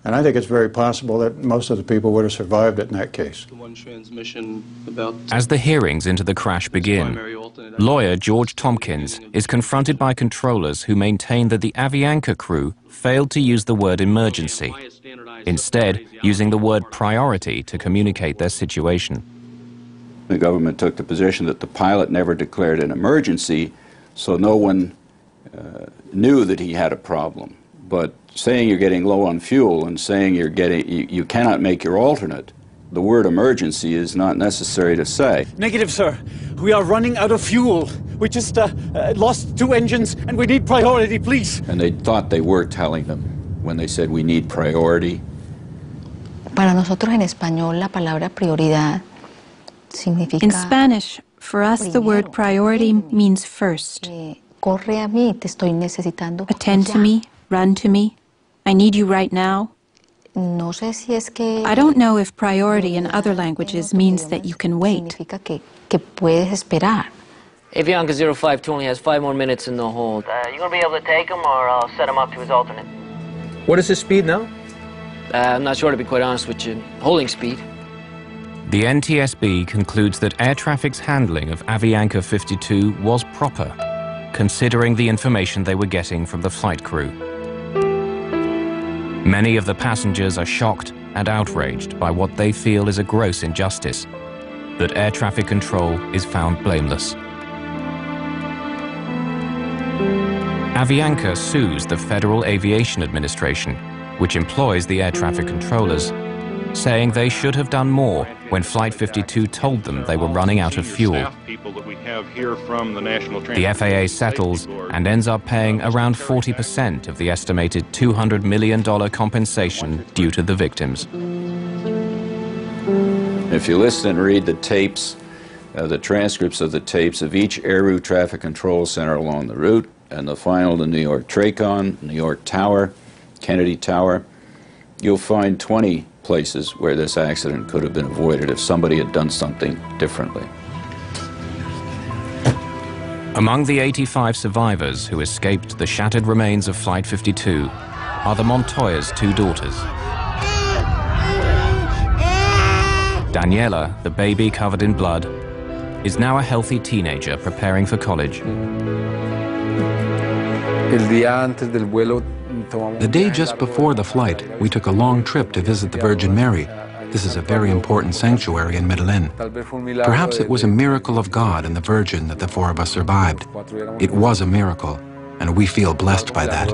[SPEAKER 30] And I think it's very possible that most of the people would have survived it in that case.
[SPEAKER 9] As the hearings into the crash begin, lawyer George Tompkins is confronted by controllers who maintain that the Avianca crew failed to use the word emergency, instead using the word priority to communicate their situation.
[SPEAKER 10] The government took the position that the pilot never declared an emergency, so no one knew that he had a problem. But saying you're getting low on fuel and saying you cannot make your alternate, the word emergency is not necessary to say.
[SPEAKER 28] Negative, sir. We are running out of fuel. We just lost 2 engines and we need priority, please.
[SPEAKER 10] And they thought they were telling them when they said we need priority.
[SPEAKER 1] Para nosotros en español la palabra prioridad significa.
[SPEAKER 13] In Spanish, for us the word priority means first.
[SPEAKER 1] Corre a mí, te estoy necesitando.
[SPEAKER 13] Attend to me, run to me. I need you right now.
[SPEAKER 1] No sé si es que
[SPEAKER 13] I don't know if priority in other languages means that you can wait.
[SPEAKER 1] Significa que puedes esperar.
[SPEAKER 2] Avianca 052 only has 5 more minutes in the hold.
[SPEAKER 18] You gonna be able to take him, or I'll set him up to his alternate?
[SPEAKER 26] What is his speed now?
[SPEAKER 2] I'm not sure, to be quite honest with you. Holding speed.
[SPEAKER 9] The NTSB concludes that air traffic's handling of Avianca 52 was proper, considering the information they were getting from the flight crew. Many of the passengers are shocked and outraged by what they feel is a gross injustice, that air traffic control is found blameless. Avianca sues the Federal Aviation Administration, which employs the air traffic controllers, saying they should have done more when Flight 52 told them they were running out of fuel. The FAA settles and ends up paying around 40% of the estimated $200 million compensation due to the victims.
[SPEAKER 10] If you listen and read the tapes, the transcripts of the tapes of each air route traffic control center along the route, and the final, the New York Tracon, New York Tower, Kennedy Tower, you'll find 20 places where this accident could have been avoided if somebody had done something differently.
[SPEAKER 9] Among the 85 survivors who escaped the shattered remains of Flight 52 are the Montoya's 2 daughters. Daniela, the baby covered in blood, is now a healthy teenager preparing for college.
[SPEAKER 12] The day just before the flight, we took a long trip to visit the Virgin Mary. This is a very important sanctuary in Medellin. Perhaps it was a miracle of God and the Virgin that the four of us survived. It was a miracle, and we feel blessed by that.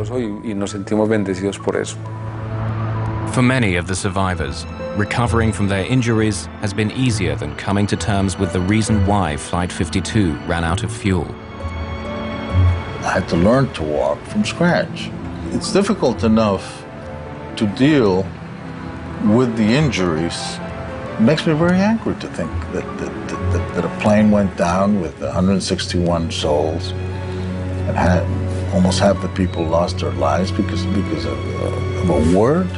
[SPEAKER 9] For many of the survivors, recovering from their injuries has been easier than coming to terms with the reason why Flight 52 ran out of fuel.
[SPEAKER 3] I had to learn to walk from scratch. It's difficult enough to deal with the injuries. It makes me very angry to think that a plane went down with 161 souls and had almost half the people lost their lives because of a word.